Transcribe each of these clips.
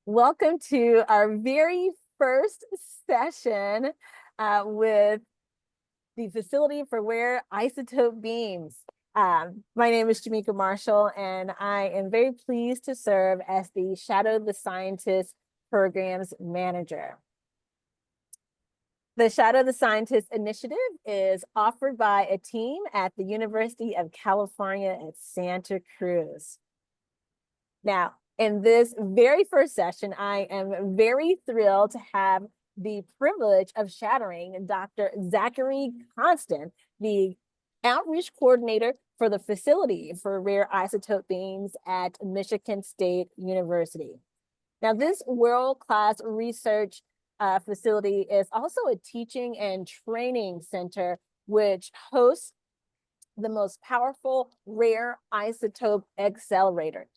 Welcome to our very first session with the Facility for Rare Isotope Beams. My name is Jamaica Marshall, and I am very pleased to serve as the Shadow the Scientist Programs Manager. The Shadow the Scientist initiative is offered by a team at the University of California at Santa Cruz. Now, in this very first session, I am very thrilled to have the privilege of shadowing Dr. Zachary Constant, the outreach coordinator for the Facility for Rare Isotope Beams at Michigan State University. Now, this world-class research facility is also a teaching and training center which hosts the most powerful rare isotope accelerator.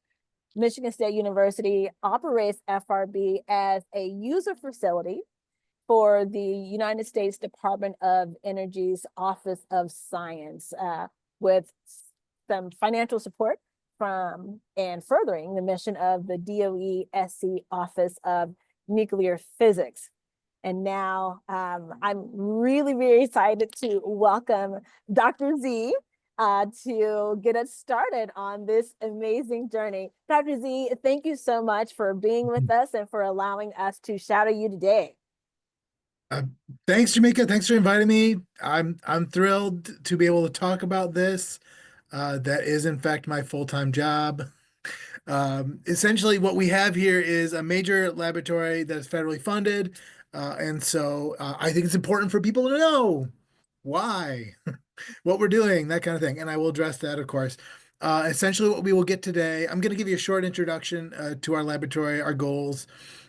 Michigan State University operates FRB as a user facility for the United States Department of Energy's Office of Science, with some financial support from and furthering the mission of the DOE SC Office of Nuclear Physics. And now I'm really, very excited to welcome Dr. Z to get us started on this amazing journey. Dr. Z, thank you so much for being with us and for allowing us to shadow you today. Thanks, Jamaica. Thanks for inviting me. I'm thrilled to be able to talk about this. That is, in fact, my full-time job. Essentially, what we have here is a major laboratory that is federally funded, and so I think it's important for people to know why, what we're doing, that kind of thing. And I will address that, of course. Essentially, what we will get today, I'm going to give you a short introduction to our laboratory, our goals,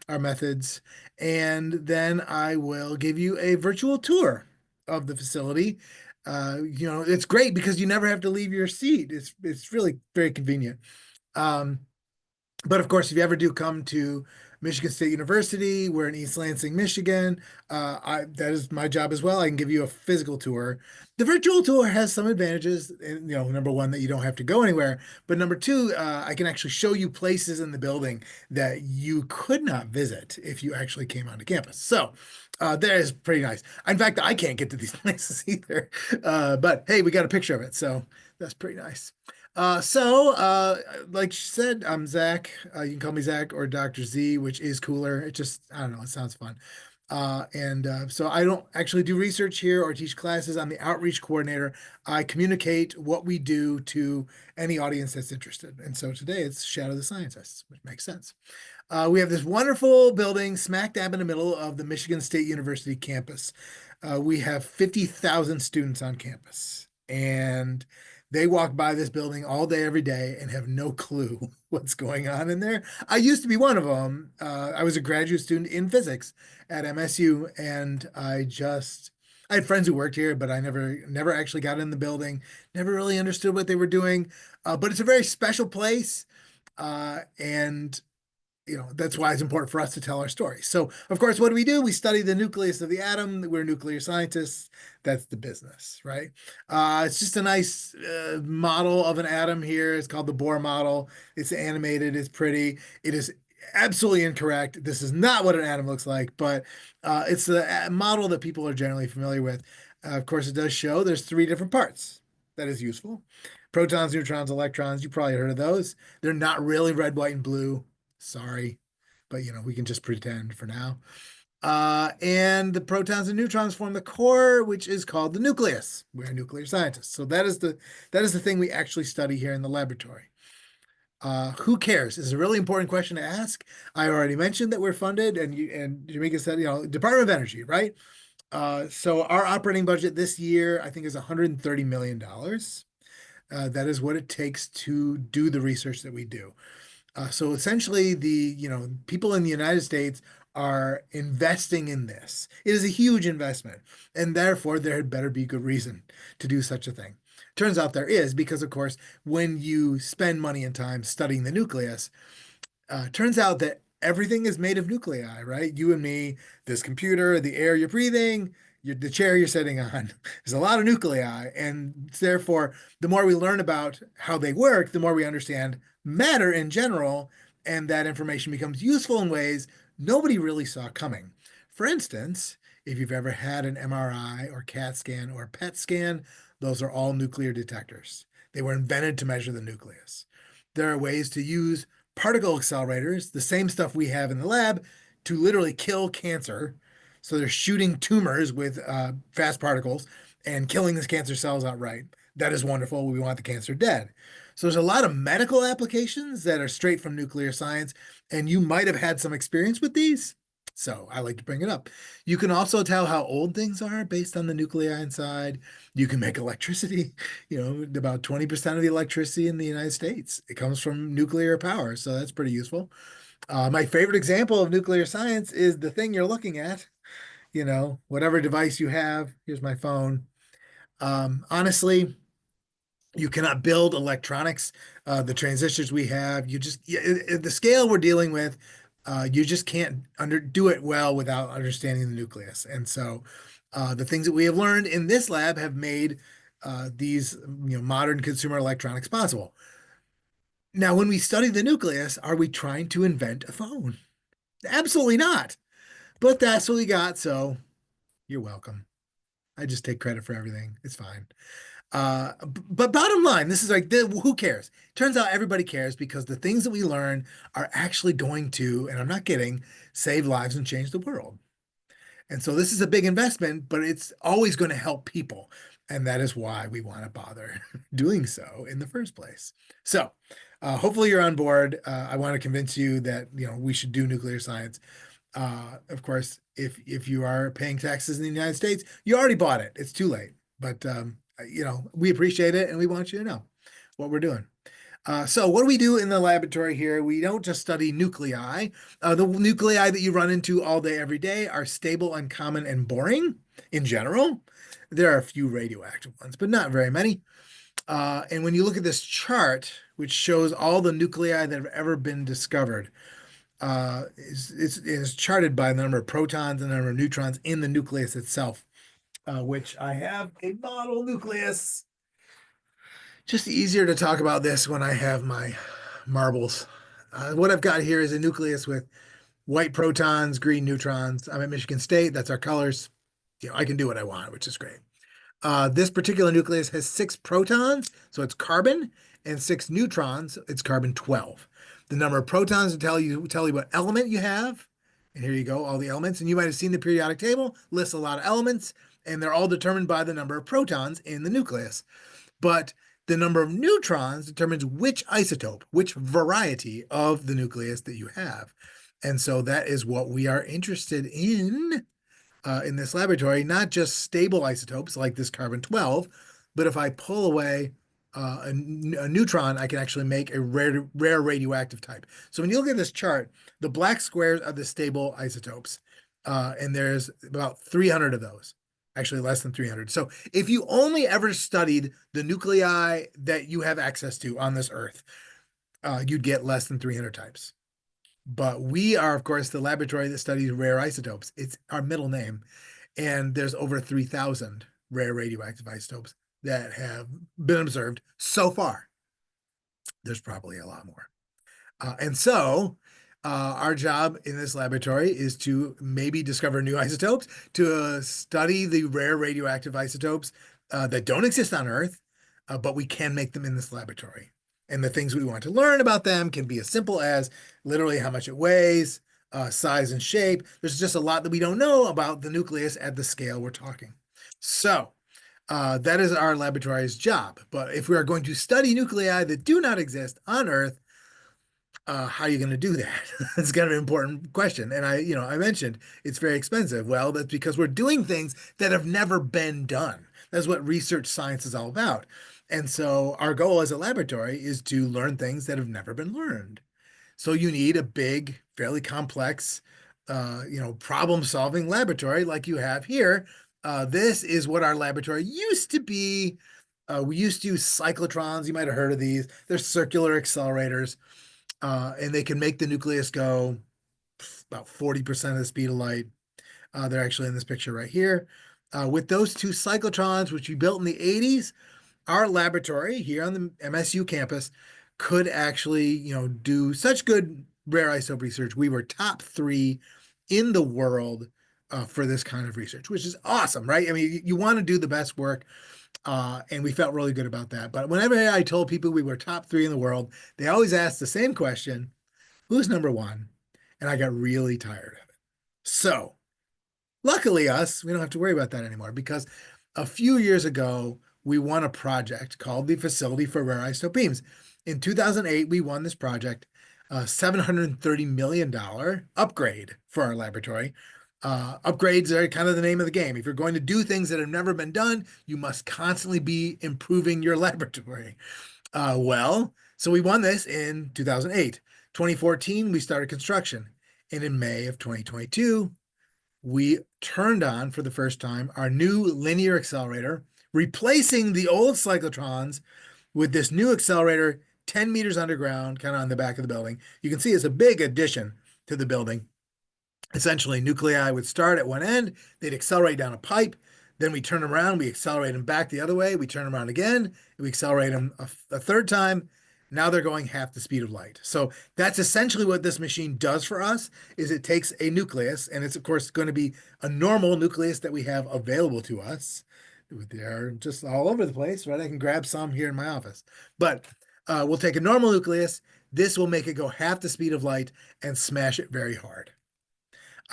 our methods, and then I will give you a virtual tour of the facility. It's great because you never have to leave your seat. It's really very convenient. But of course, if you ever do come to Michigan State University, we're in East Lansing, Michigan. That is my job as well. I can give you a physical tour. The virtual tour has some advantages. And, number one, that you don't have to go anywhere. But number two, I can actually show you places in the building that you could not visit if you actually came onto campus. So that is pretty nice. In fact, I can't get to these places either. But hey, we got a picture of it. So that's pretty nice. Like she said, I'm Zach. You can call me Zach or Dr. Z, which is cooler. It just, I don't know, it sounds fun. So I don't actually do research here or teach classes. I'm the outreach coordinator. I communicate what we do to any audience that's interested. And so today it's Shadow the Scientists, which makes sense. We have this wonderful building smack dab in the middle of the Michigan State University campus. We have 50,000 students on campus, and they walk by this building all day, every day, and have no clue what's going on in there. I used to be one of them. I was a graduate student in physics at MSU, and I had friends who worked here, but I never actually got in the building, never really understood what they were doing. But it's a very special place, and that's why it's important for us to tell our story. So, of course, what do? We study the nucleus of the atom. We're nuclear scientists. That's the business, right? It's just a nice model of an atom here. It's called the Bohr model. It's animated. It's pretty. It is absolutely incorrect. This is not what an atom looks like, but it's a model that people are generally familiar with. Of course, it does show there's 3 different parts. That is useful. Protons, neutrons, electrons. You probably heard of those. They're not really red, white, and blue. Sorry, but we can just pretend for now. And the protons and neutrons form the core, which is called the nucleus. We're nuclear scientists. So that is the thing we actually study here in the laboratory. Who cares? Is a really important question to ask. I already mentioned that we're funded, and Jamaica said, Department of Energy, right? So our operating budget this year, I think, is $130 million. That is what it takes to do the research that we do. So essentially, the people in the United States are investing in this. It is a huge investment, and therefore there had better be good reason to do such a thing. Turns out there is, because of course, when you spend money and time studying the nucleus, turns out that everything is made of nuclei, right? You and me, this computer, the air you're breathing, the chair you're sitting on. There's a lot of nuclei, and therefore, the more we learn about how they work, the more we understand matter in general, and that information becomes useful in ways nobody really saw coming. For instance, if you've ever had an MRI or CAT scan or PET scan, those are all nuclear detectors. They were invented to measure the nucleus. There are ways to use particle accelerators, the same stuff we have in the lab, to literally kill cancer. So they're shooting tumors with fast particles and killing these cancer cells outright. That is wonderful. We want the cancer dead. So there's a lot of medical applications that are straight from nuclear science, and you might have had some experience with these. So I like to bring it up. You can also tell how old things are based on the nuclei inside. You can make electricity. About 20% of the electricity in the United States, it comes from nuclear power. So that's pretty useful. My favorite example of nuclear science is the thing you're looking at. Whatever device you have. Here's my phone. Honestly, you cannot build electronics. The transistors we have, the scale we're dealing with, you just can't do it well without understanding the nucleus. And so the things that we have learned in this lab have made these modern consumer electronics possible. Now, when we study the nucleus, are we trying to invent a phone? Absolutely not. But that's what we got. So you're welcome. I just take credit for everything. It's fine. But bottom line, this is like, who cares? Turns out everybody cares because the things that we learn are actually going to, and I'm not kidding, save lives and change the world. And so this is a big investment, but it's always going to help people. And that is why we want to bother doing so in the first place. So hopefully you're on board. I want to convince you that, we should do nuclear science. Of course, if you are paying taxes in the United States, you already bought it. It's too late. But we appreciate it and we want you to know what we're doing. So what do we do in the laboratory here? We don't just study nuclei. The nuclei that you run into all day, every day are stable, uncommon, and boring in general. There are a few radioactive ones, but not very many. And when you look at this chart, which shows all the nuclei that have ever been discovered, is charted by the number of protons and the number of neutrons in the nucleus itself, which I have a model nucleus. Just easier to talk about this when I have my marbles. What I've got here is a nucleus with white protons, green neutrons. I'm at Michigan State. That's our colors. I can do what I want, which is great. This particular nucleus has 6 protons, so it's carbon, and 6 neutrons, it's carbon 12. The number of protons tell you what element you have. And here you go, all the elements. And you might have seen the periodic table, lists a lot of elements, and they're all determined by the number of protons in the nucleus. But the number of neutrons determines which isotope, which variety of the nucleus that you have. And so that is what we are interested in this laboratory, not just stable isotopes like this carbon-12, but if I pull away a neutron, I can actually make a rare radioactive type. So when you look at this chart, the black squares are the stable isotopes, and there's about 300 of those. Actually, less than 300. So if you only ever studied the nuclei that you have access to on this Earth, you'd get less than 300 types. But we are, of course, the laboratory that studies rare isotopes. It's our middle name. And there's over 3,000 rare radioactive isotopes that have been observed so far. There's probably a lot more. And so our job in this laboratory is to maybe discover new isotopes, to study the rare radioactive isotopes that don't exist on Earth, but we can make them in this laboratory. And the things we want to learn about them can be as simple as literally how much it weighs, size and shape. There's just a lot that we don't know about the nucleus at the scale we're talking. So that is our laboratory's job. But if we are going to study nuclei that do not exist on Earth, how are you going to do that? It's kind of an important question. And I mentioned it's very expensive. Well, that's because we're doing things that have never been done. That's what research science is all about. And so our goal as a laboratory is to learn things that have never been learned. So you need a big, fairly complex, problem-solving laboratory like you have here. This is what our laboratory used to be. We used to use cyclotrons. You might have heard of these. They're circular accelerators. And they can make the nucleus go about 40% of the speed of light. They're actually in this picture right here. With those 2 cyclotrons, which we built in the 80s, our laboratory here on the MSU campus could actually, do such good rare isotope research, we were top 3 in the world for this kind of research, which is awesome, right? I mean, you want to do the best work, and we felt really good about that. But whenever I told people we were top 3 in the world, they always asked the same question: who's number 1? And I got really tired of it. So luckily, we don't have to worry about that anymore because a few years ago, we won a project called the Facility for Rare Isotope Beams. In 2008, we won this project, a $730 million upgrade for our laboratory. Upgrades are kind of the name of the game. If you're going to do things that have never been done, you must constantly be improving your laboratory. So we won this in 2008. 2014, we started construction. And in May of 2022, we turned on for the first time our new linear accelerator, replacing the old cyclotrons with this new accelerator 10 meters underground, kind of on the back of the building. You can see it's a big addition to the building. Essentially, nuclei would start at one end, they'd accelerate down a pipe, then we turn them around, we accelerate them back the other way, we turn them around again, we accelerate them a third time. Now they're going half the speed of light. So that's essentially what this machine does for us, is it takes a nucleus, and it's of course going to be a normal nucleus that we have available to us. They're just all over the place, right? I can grab some here in my office. But we'll take a normal nucleus. This will make it go half the speed of light and smash it very hard.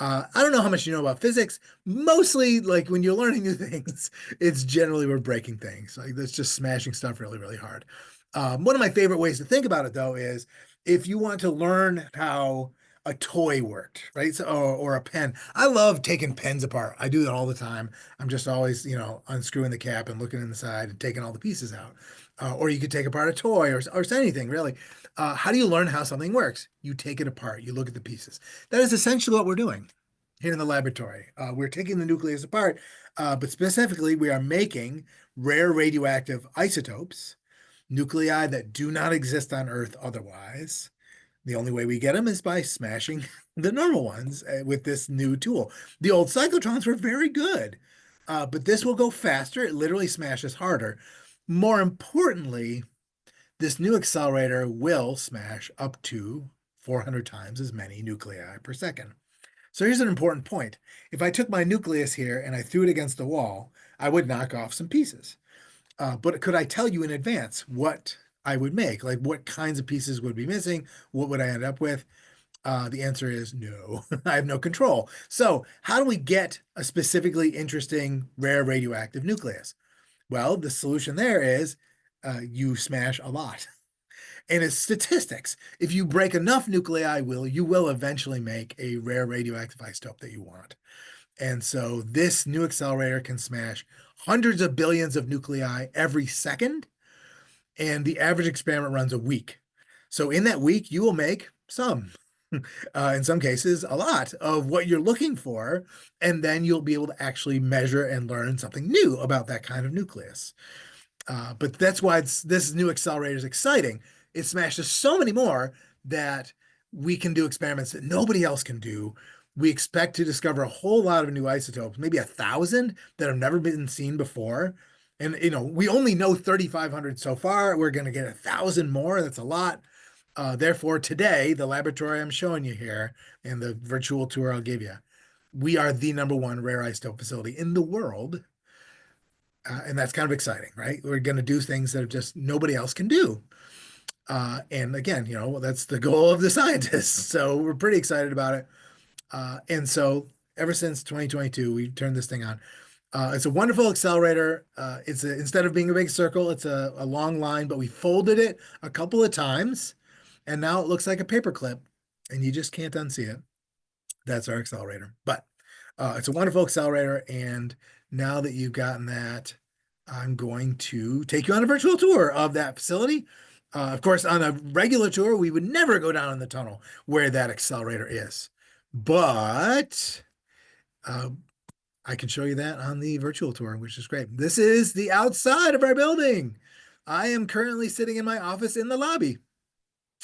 I don't know how much you know about physics. Mostly, like when you're learning new things, it's generally we're breaking things. Like that's just smashing stuff really, really hard. One of my favorite ways to think about it, though, is if you want to learn how a toy worked, right? So, or a pen. I love taking pens apart. I do that all the time. I'm just always, unscrewing the cap and looking inside and taking all the pieces out. Or you could take apart a toy or anything, really. How do you learn how something works? You take it apart. You look at the pieces. That is essentially what we're doing here in the laboratory. We're taking the nucleus apart, but specifically, we are making rare radioactive isotopes, nuclei that do not exist on Earth otherwise. The only way we get them is by smashing the normal ones with this new tool. The old cyclotrons were very good, but this will go faster. It literally smashes harder. More importantly, this new accelerator will smash up to 400 times as many nuclei per second. So here's an important point. If I took my nucleus here and I threw it against the wall, I would knock off some pieces. But could I tell you in advance what I would make? Like what kinds of pieces would be missing? What would I end up with? The answer is no. I have no control. So how do we get a specifically interesting rare radioactive nucleus? Well, the solution there is you smash a lot. And it's statistics. If you break enough nuclei, you will eventually make a rare radioactive isotope that you want. And so this new accelerator can smash hundreds of billions of nuclei every second, and the average experiment runs a week. So in that week, you will make some, in some cases, a lot of what you're looking for, and then you'll be able to actually measure and learn something new about that kind of nucleus. But that's why this new accelerator is exciting. It smashes so many more that we can do experiments that nobody else can do. We expect to discover a whole lot of new isotopes, maybe 1,000 that have never been seen before. And we only know 3,500 so far. We're going to get 1,000 more. That's a lot. Therefore, today, the laboratory I'm showing you here and the virtual tour I'll give you, we are the #1 rare isotope facility in the world. And that's kind of exciting, right? We're going to do things that just nobody else can do. And again, that's the goal of the scientists. So we're pretty excited about it. And so ever since 2022, we turned this thing on. It's a wonderful accelerator. Instead of being a big circle, it's a long line, but we folded it a couple of times, and now it looks like a paperclip, and you just can't unsee it. That's our accelerator. But it's a wonderful accelerator, and now that you've gotten that, I'm going to take you on a virtual tour of that facility. Of course, on a regular tour, we would never go down in the tunnel where that accelerator is. But I can show you that on the virtual tour, which is great. This is the outside of our building. I am currently sitting in my office in the lobby.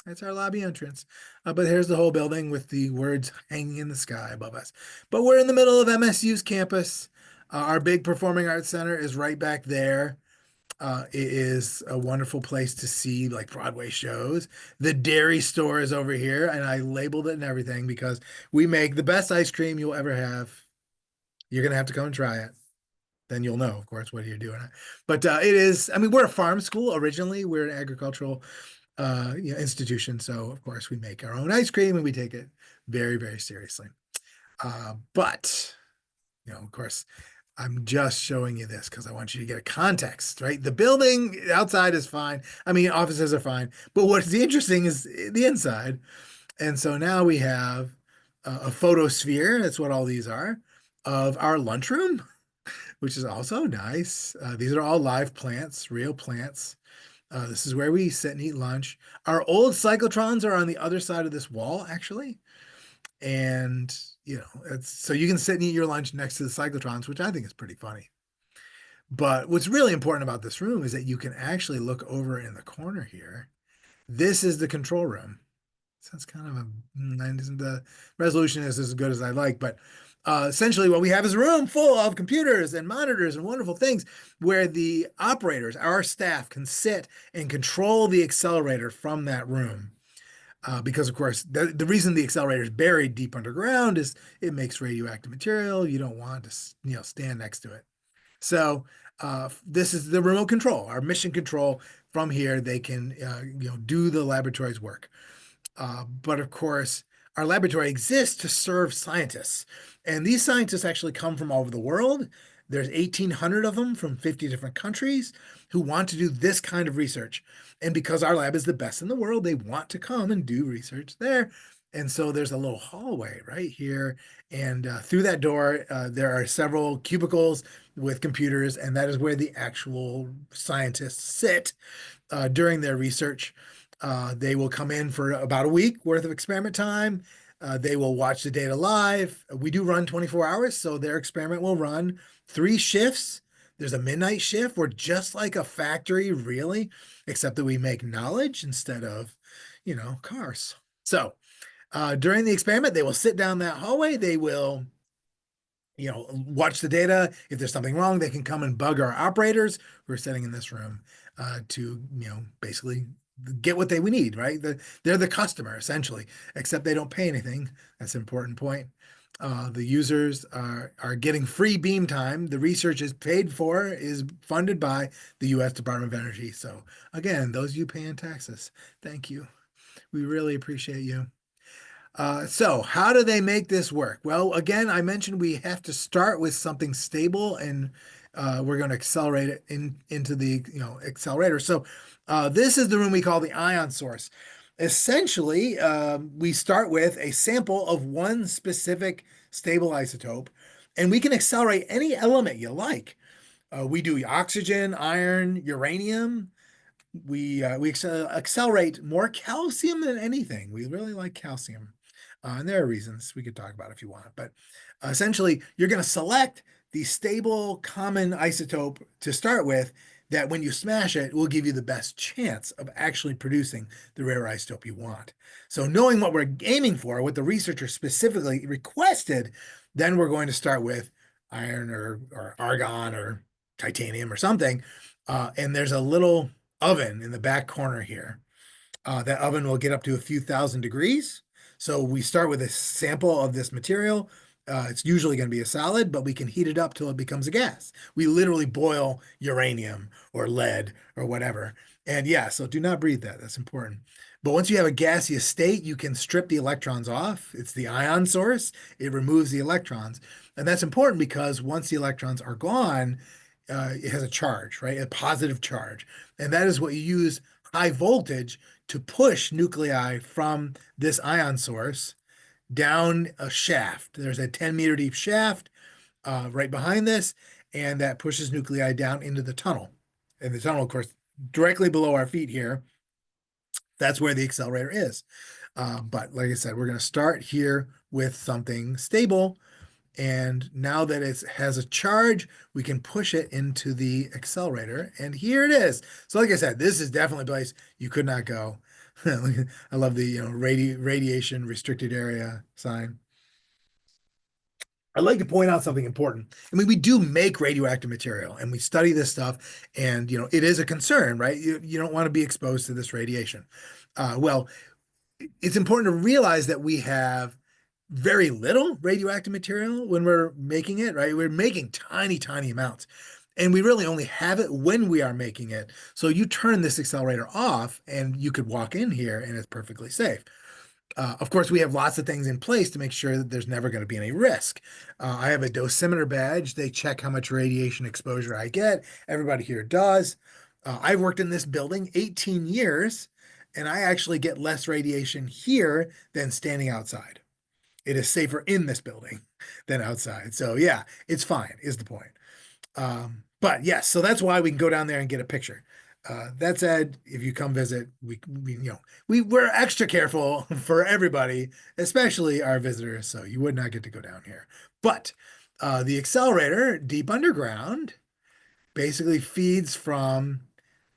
That's our lobby entrance. But here's the whole building with the words hanging in the sky above us. But we're in the middle of MSU's campus. Our big performing arts center is right back there. It is a wonderful place to see like Broadway shows. The dairy store is over here, and I labeled it and everything because we make the best ice cream you'll ever have. You're gonna have to come and try it. Then you'll know, of course, what you're doing. But it is, I mean, we're a farm school originally. We're an agricultural institution. So of course we make our own ice cream and we take it very, very seriously. But of course, I'm just showing you this because I want you to get a context, right? The building outside is fine. I mean, offices are fine. But what's interesting is the inside. And so now we have a photosphere. That's what all these are of our lunchroom, which is also nice. These are all live plants, real plants. This is where we sit and eat lunch. Our old cyclotrons are on the other side of this wall, actually. And, so you can sit and eat your lunch next to the cyclotrons, which I think is pretty funny. But what's really important about this room is that you can actually look over in the corner here. This is the control room. So it's kind of the resolution is as good as I like, but essentially what we have is a room full of computers and monitors and wonderful things where the operators, our staff, can sit and control the accelerator from that room. Because of course, the reason the accelerator is buried deep underground is it makes radioactive material. You don't want to, stand next to it. So this is the remote control, our mission control. From here, they can, do the laboratory's work. But of course, our laboratory exists to serve scientists. And these scientists actually come from all over the world. There's 1,800 of them from 50 different countries who want to do this kind of research. And because our lab is the best in the world, they want to come and do research there. And so there's a little hallway right here. And through that door, there are several cubicles with computers, and that is where the actual scientists sit during their research. They will come in for about a week worth of experiment time. They will watch the data live. We do run 24 hours, so their experiment will run 3 shifts. There's a midnight shift. We're just like a factory, really, except that we make knowledge instead of, cars. So during the experiment, they will sit down that hallway. They will watch the data. If there's something wrong, they can come and bug our operators who are sitting in this room to, basically get what we need, right? They're the customer essentially, except they don't pay anything. That's an important point. The users are getting free beam time. The research is paid for, is funded by the U.S. Department of Energy. So again, those of you paying taxes, thank you. We really appreciate you. So how do they make this work? Well, again, I mentioned we have to start with something stable, and we're going to accelerate it into the accelerator. So this is the room we call the ion source. Essentially, we start with a sample of one specific stable isotope, and we can accelerate any element you like. We do oxygen, iron, uranium. We accelerate more calcium than anything. We really like calcium. And there are reasons we could talk about if you want, but essentially you're going to select the stable common isotope to start with that when you smash it will give you the best chance of actually producing the rare isotope you want. So knowing what we're aiming for, what the researcher specifically requested, then we're going to start with iron or argon or titanium or something. And there's a little oven in the back corner here. That oven will get up to a few thousand degrees. So we start with a sample of this material. It's usually going to be a solid, but we can heat it up till it becomes a gas. We literally boil uranium or lead or whatever. And yeah, so do not breathe that. That's important. But once you have a gaseous state, you can strip the electrons off. It's the ion source. It removes the electrons. And that's important because once the electrons are gone, it has a charge, right? A positive charge. And that is what you use high voltage to push nuclei from this ion source down a shaft. There's a 10-meter deep shaft right behind this, and that pushes nuclei down into the tunnel. And the tunnel, of course, directly below our feet here, that's where the accelerator is. But like I said, we're going to start here with something stable. And now that it has a charge, we can push it into the accelerator. And here it is. So like I said, this is definitely a place you could not go. I love the radiation restricted area sign. I'd like to point out something important. I mean, we do make radioactive material and we study this stuff, and it is a concern, right? You don't want to be exposed to this radiation. Well, it's important to realize that we have very little radioactive material when we're making it, right? We're making tiny, tiny amounts. And we really only have it when we are making it. So you turn this accelerator off and you could walk in here and it's perfectly safe. Of course, we have lots of things in place to make sure that there's never going to be any risk. I have a dosimeter badge. They check how much radiation exposure I get. Everybody here does. I've worked in this building 18 years, and I actually get less radiation here than standing outside. It is safer in this building than outside. So yeah, it's fine, is the point. But yes, so that's why we can go down there and get a picture. That said, if you come visit, we're extra careful for everybody, especially our visitors. So you would not get to go down here. But the accelerator deep underground basically feeds from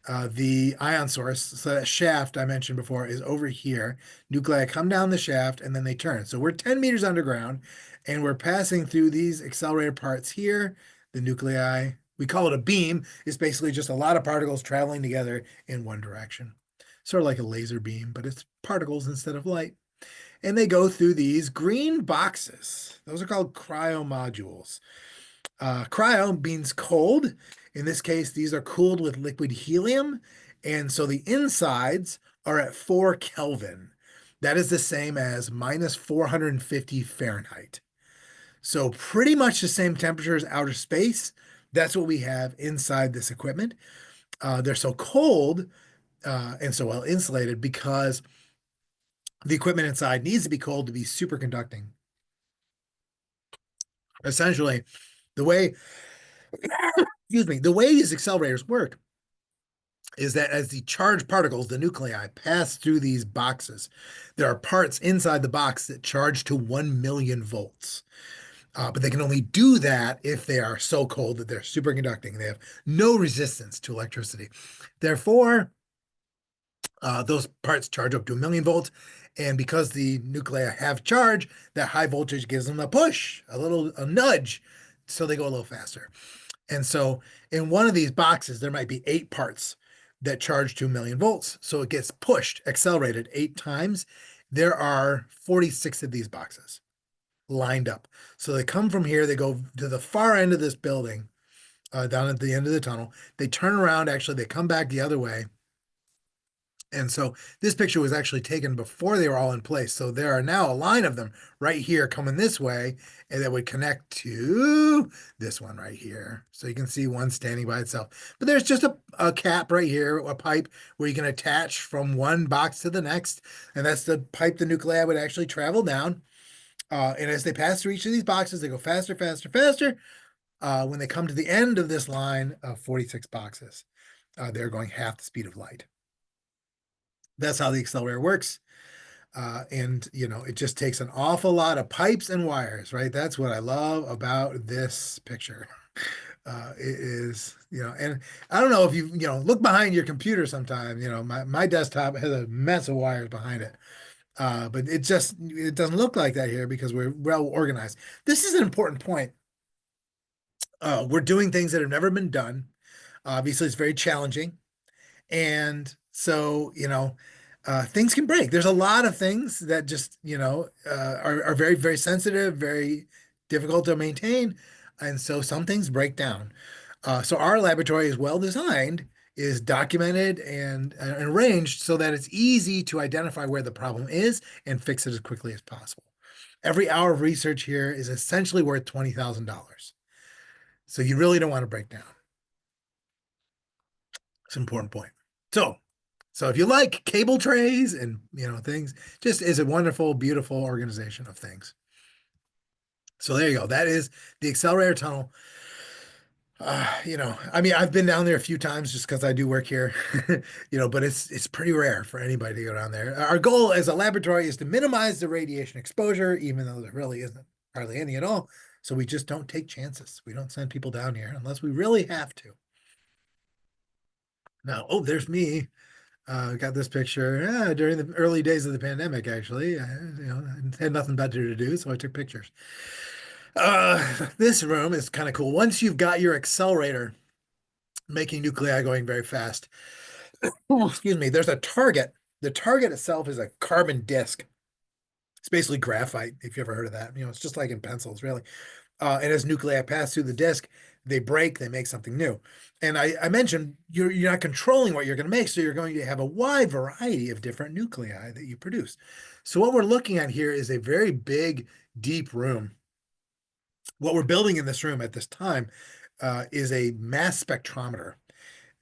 the ion source. So that shaft I mentioned before is over here. Nuclei come down the shaft and then they turn. So we're 10 meters underground and we're passing through these accelerator parts here. The nuclei, we call it a beam. It's basically just a lot of particles traveling together in one direction. Sort of like a laser beam, but it's particles instead of light. And they go through these green boxes. Those are called cryomodules. Cryo means cold. In this case, these are cooled with liquid helium. And so the insides are at 4 Kelvin. That is the same as minus 450 Fahrenheit. So pretty much the same temperature as outer space. That's what we have inside this equipment. They're so cold and so well insulated because the equipment inside needs to be cold to be superconducting. Essentially, the way excuse me, the way these accelerators work is that as the charged particles, the nuclei, pass through these boxes, there are parts inside the box that charge to 1 million volts. But they can only do that if they are so cold that they're superconducting. They have no resistance to electricity. Therefore, those parts charge up to 1 million volts. And because the nuclei have charge, that high voltage gives them a push, a nudge, so they go a little faster. And so in one of these boxes, there might be 8 parts that charge to 1 million volts. So it gets pushed, accelerated 8 times. There are 46 of these boxes lined up. So they come from here, they go to the far end of this building, down at the end of the tunnel. They turn around, actually, they come back the other way. And so this picture was actually taken before they were all in place. So there are now a line of them right here coming this way, and that would connect to this one right here. So you can see one standing by itself. But there's just a cap right here, a pipe where you can attach from one box to the next. And that's the pipe the nuclei would actually travel down. And as they pass through each of these boxes, they go faster, faster, faster. When they come to the end of this line of 46 boxes, they're going half the speed of light. That's how the accelerator works. And it just takes an awful lot of pipes and wires, right? That's what I love about this picture. It is, and I don't know if you look behind your computer sometime, my desktop has a mess of wires behind it. But it doesn't look like that here because we're well organized. This is an important point. We're doing things that have never been done. Obviously, it's very challenging. And so, things can break. There's a lot of things that just, are very, very sensitive, very difficult to maintain. And so some things break down. So our laboratory is well designed, is documented and arranged so that it's easy to identify where the problem is and fix it as quickly as possible. Every hour of research here is essentially worth $20,000. So you really don't want to break down. It's an important point. So if you like cable trays and things, just is a wonderful, beautiful organization of things. So there you go. That is the accelerator tunnel. I mean, I've been down there a few times just because I do work here, but it's pretty rare for anybody to go down there. Our goal as a laboratory is to minimize the radiation exposure, even though there really isn't hardly any at all. So we just don't take chances. We don't send people down here unless we really have to. Now, oh, there's me. Got this picture during the early days of the pandemic, actually. I had nothing better to do, so I took pictures. This room is kind of cool. Once you've got your accelerator making nuclei going very fast, oh, excuse me, there's a target. The target itself is a carbon disc. It's basically graphite, if you ever heard of that. It's just like in pencils, really. And as nuclei pass through the disk, they break, they make something new. And I mentioned you're not controlling what you're going to make, so you're going to have a wide variety of different nuclei that you produce. So what we're looking at here is a very big, deep room. What we're building in this room at this time is a mass spectrometer.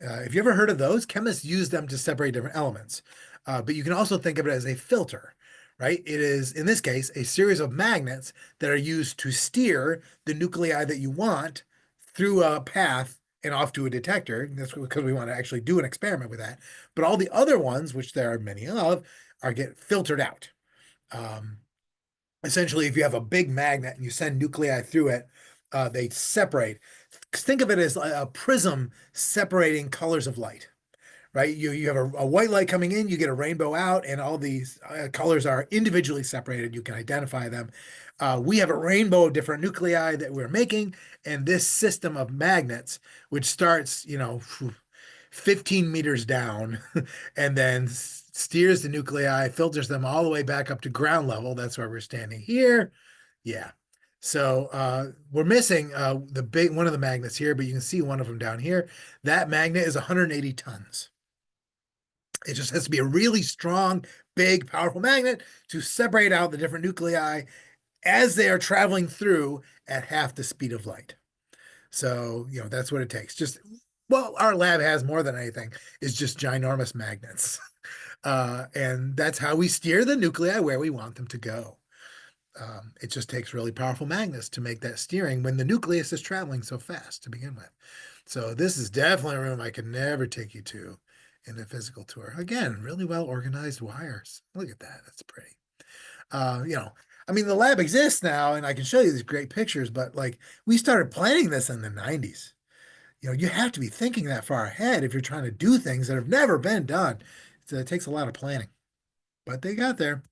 If you ever heard of those, chemists use them to separate different elements. But you can also think of it as a filter, right? It is, in this case, a series of magnets that are used to steer the nuclei that you want through a path and off to a detector. That's because we want to actually do an experiment with that. But all the other ones, which there are many of, are get filtered out. Um, Essentially, if you have a big magnet and you send nuclei through it, they separate. Think of it as a prism separating colors of light, right? You have a white light coming in, you get a rainbow out, and all these colors are individually separated. You can identify them. We have a rainbow of different nuclei that we're making, and this system of magnets, which starts, 15 meters down and then steers the nuclei, filters them all the way back up to ground level. That's where we're standing here. Yeah. So we're missing the big one of the magnets here, but you can see one of them down here. That magnet is 180 tons. It just has to be a really strong, big, powerful magnet to separate out the different nuclei as they are traveling through at half the speed of light. So, that's what it takes. Just, well, our lab has more than anything, is just ginormous magnets. And that's how we steer the nuclei where we want them to go. It just takes really powerful magnets to make that steering when the nucleus is traveling so fast to begin with. So this is definitely a room I could never take you to in a physical tour. Again, really well organized wires. Look at that. That's pretty. The lab exists now and I can show you these great pictures, but like we started planning this in the 90s. You have to be thinking that far ahead if you're trying to do things that have never been done. So it takes a lot of planning, but they got there.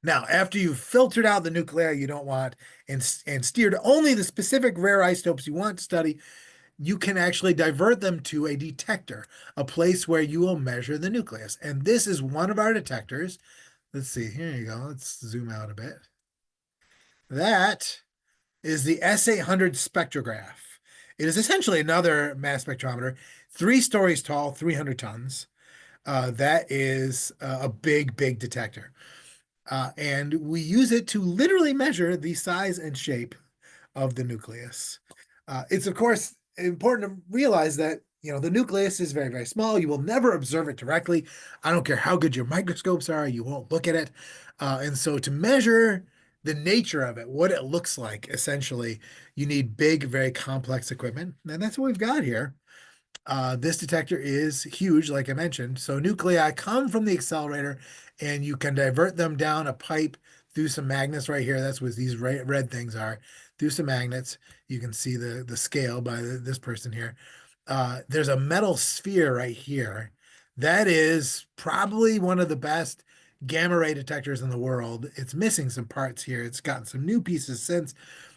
Now, after you've filtered out the nuclei you don't want and steered only the specific rare isotopes you want to study, you can actually divert them to a detector, a place where you will measure the nucleus. And this is one of our detectors. Let's see, here you go. Let's zoom out a bit. That is the S800 spectrograph. It is essentially another mass spectrometer, 3 stories tall, 300 tons. That is a big, big detector. And we use it to literally measure the size and shape of the nucleus. It's, of course, important to realize that, the nucleus is very, very small. You will never observe it directly. I don't care how good your microscopes are, you won't look at it. And so to measure the nature of it, what it looks like, essentially, you need big, very complex equipment. And that's what we've got here. This detector is huge, like I mentioned. So nuclei come from the accelerator and you can divert them down a pipe through some magnets right here. That's what these red things are. Through some magnets. You can see the scale by this person here. There's a metal sphere right here. That is probably one of the best gamma ray detectors in the world. It's missing some parts here. It's gotten some new pieces since,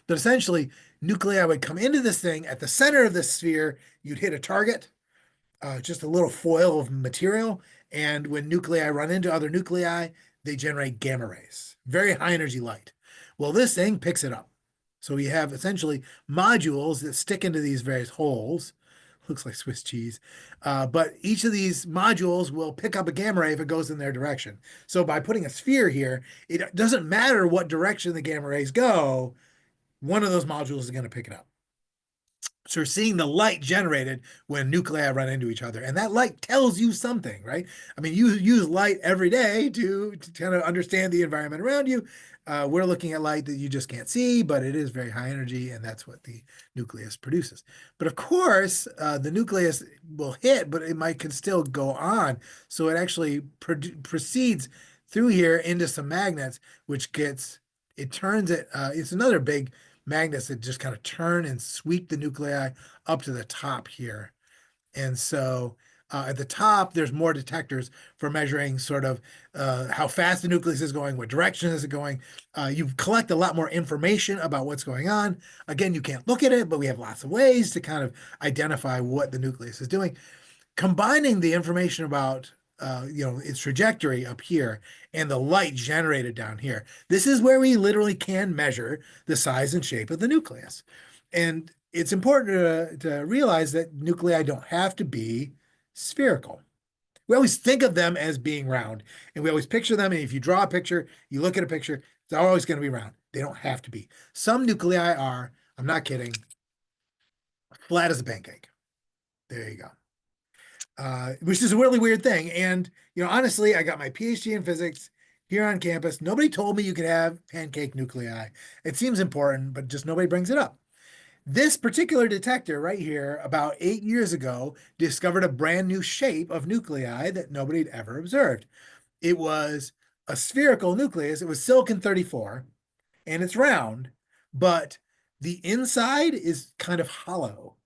but essentially nuclei would come into this thing at the center of this sphere. You'd hit a target, just a little foil of material. And when nuclei run into other nuclei, they generate gamma rays, very high energy light. Well, this thing picks it up. So we have essentially modules that stick into these various holes. Looks like Swiss cheese. But each of these modules will pick up a gamma ray if it goes in their direction. So by putting a sphere here, it doesn't matter what direction the gamma rays go, one of those modules is going to pick it up. So we're seeing the light generated when nuclei run into each other. And that light tells you something, right? You use light every day to kind of understand the environment around you. We're looking at light that you just can't see, but it is very high energy, and that's what the nucleus produces. But of course, the nucleus will hit, but can still go on. So it actually proceeds through here into some magnets, it turns it, it's another big magnets that just kind of turn and sweep the nuclei up to the top here. And so At the top, there's more detectors for measuring sort of how fast the nucleus is going, what direction is it going. You collect a lot more information about what's going on. Again, you can't look at it, but we have lots of ways to kind of identify what the nucleus is doing. Combining the information about its trajectory up here and the light generated down here. This is where we literally can measure the size and shape of the nucleus. And it's important to realize that nuclei don't have to be spherical. We always think of them as being round, and we always picture them. And if you draw a picture, you look at a picture, it's always going to be round. They don't have to be. Some nuclei are, I'm not kidding, flat as a pancake. There you go. Which is a really weird thing. And, honestly, I got my PhD in physics here on campus. Nobody told me you could have pancake nuclei. It seems important, but just nobody brings it up. This particular detector right here, about 8 years ago, discovered a brand new shape of nuclei that nobody had ever observed. It was a spherical nucleus. It was silicon-34, and it's round, but the inside is kind of hollow.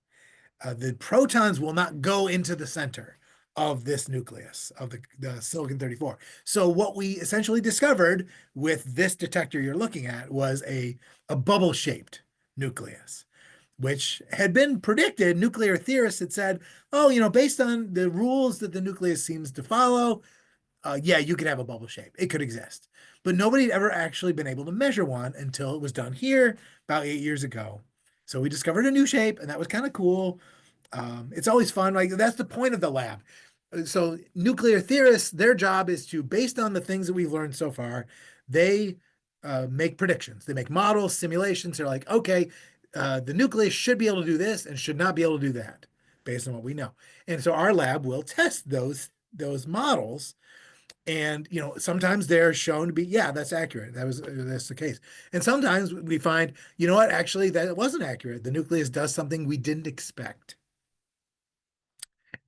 The protons will not go into the center of this nucleus of the silicon-34. So what we essentially discovered with this detector you're looking at was a bubble-shaped nucleus, which had been predicted. Nuclear theorists had said, oh, based on the rules that the nucleus seems to follow, yeah, you could have a bubble shape. It could exist. But nobody had ever actually been able to measure one until it was done here about 8 years ago. So we discovered a new shape, and that was kind of cool. It's always fun. Like, that's the point of the lab. So nuclear theorists, their job is to, based on the things that we've learned so far, they make predictions. They make models, simulations. They're like, okay, the nucleus should be able to do this and should not be able to do that based on what we know. And so our lab will test those models. And sometimes they're shown to be, yeah, that's accurate. That's the case. And sometimes we find, you know what, actually that wasn't accurate. The nucleus does something we didn't expect.